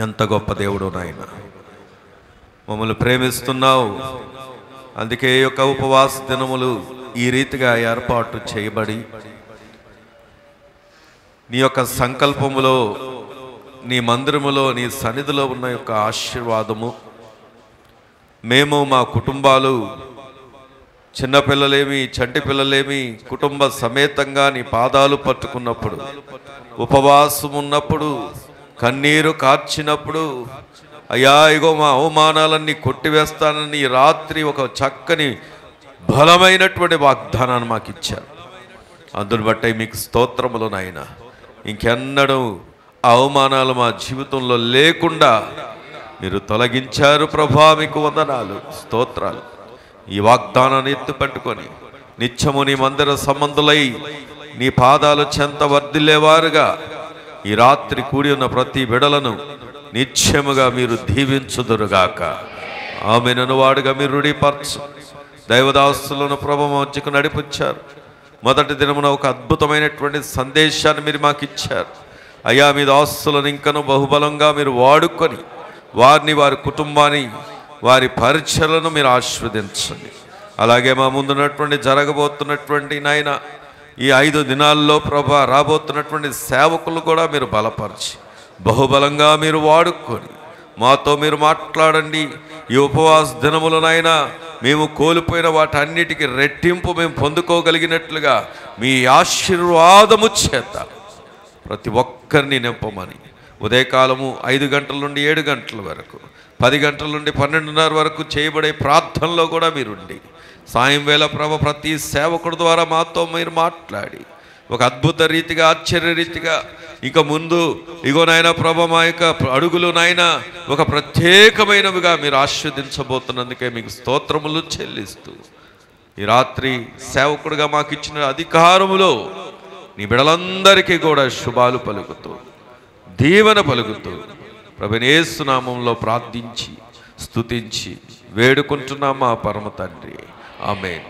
ఎంత గొప్ప దేవుడు నాయన, మమ్మల్ని ప్రేమిస్తున్నావు, అందుకే ఈ యొక్క ఉపవాస దినములు ఈ రీతిగా ఏర్పాటు చేయబడి నీ యొక్క సంకల్పములో, నీ మందిరములో, నీ సన్నిధిలో ఉన్న యొక్క ఆశీర్వాదము మేము మా కుటుంబాలు, చిన్నపిల్లలేమి చంటి పిల్లలేమి కుటుంబ సమేతంగా నీ పాదాలు పట్టుకున్నప్పుడు, ఉపవాసం ఉన్నప్పుడు, కన్నీరు కార్చినప్పుడు, అయ్యా ఇగో మా అవమానాలన్నీ కొట్టివేస్తానని ఈ రాత్రి ఒక చక్కని బలమైనటువంటి వాగ్దానాన్ని మాకు ఇచ్చారు. అందుని బట్టి మీకు స్తోత్రములు నాయన. ఇంకెన్నడూ అవమానాలు మా జీవితంలో లేకుండా మీరు తొలగించారు ప్రభా, మీకు వందనాలు, స్తోత్రాలు. ఈ వాగ్దానాన్ని ఎత్తుపట్టుకొని నిత్యము నీ మందిర సంబంధులై నీ పాదాలు చెంత వర్ధిల్లేవారుగా ఈ రాత్రి కూడి ఉన్న ప్రతి బిడలను నిత్యముగా మీరు దీవించుదురుగాక. ఆమెను వాడుగా మీరు రుడిపరచు. దైవదాస్తులను ప్రభు మధ్యకు నడిపించారు. మొదటి దినమున ఒక అద్భుతమైనటువంటి సందేశాన్ని మీరు మాకు ఇచ్చారు. అయ్యా మీ దాస్తులను ఇంకను బహుబలంగా మీరు వాడుకొని వారిని, వారి కుటుంబాన్ని, వారి పరిచయలను మీరు ఆశీర్వదించండి. అలాగే మా ముందున్నటువంటి జరగబోతున్నటువంటి నాయన ఈ 5 దినాల్లో ప్రభా రాబోతున్నటువంటి సేవకులు కూడా మీరు బలపరిచి బహుబలంగా మీరు వాడుకొని మాతో మీరు మాట్లాడండి. ఈ ఉపవాస దినములనైనా మేము కోల్పోయిన వాటన్నిటికీ రెట్టింపు మేము పొందుకోగలిగినట్లుగా మీ ఆశీర్వాదము చేత ప్రతి ఒక్కరిని నింపమని, ఉదయకాలము 5 గంటల నుండి 7 గంటల వరకు, 10 గంటల నుండి 12:30 వరకు చేయబడే ప్రార్థనలో కూడా మీరుండి, సాయం వేళ ప్రభ ప్రతి సేవకుడి ద్వారా మాతో మీరు మాట్లాడి ఒక అద్భుత రీతిగా, ఆశ్చర్య రీతిగా ఇక ముందు ఇగోనైనా ప్రభ మా యొక్క అడుగులు నాయన ఒక ప్రత్యేకమైనవిగా మీరు ఆశీర్వదించబోతున్నందుకే మీకు స్తోత్రములు చెల్లిస్తూ ఈ రాత్రి సేవకుడిగా మాకు ఇచ్చిన అధికారములో నీ బిడలందరికీ కూడా శుభాలు పలుకుతూ, దీవెన పలుకుతూ ప్రభువైన యేసు నామములో ప్రార్థించి స్తుతించి వేడుకుంటున్నాం మా పరమ తండ్రి. ఆమేన్.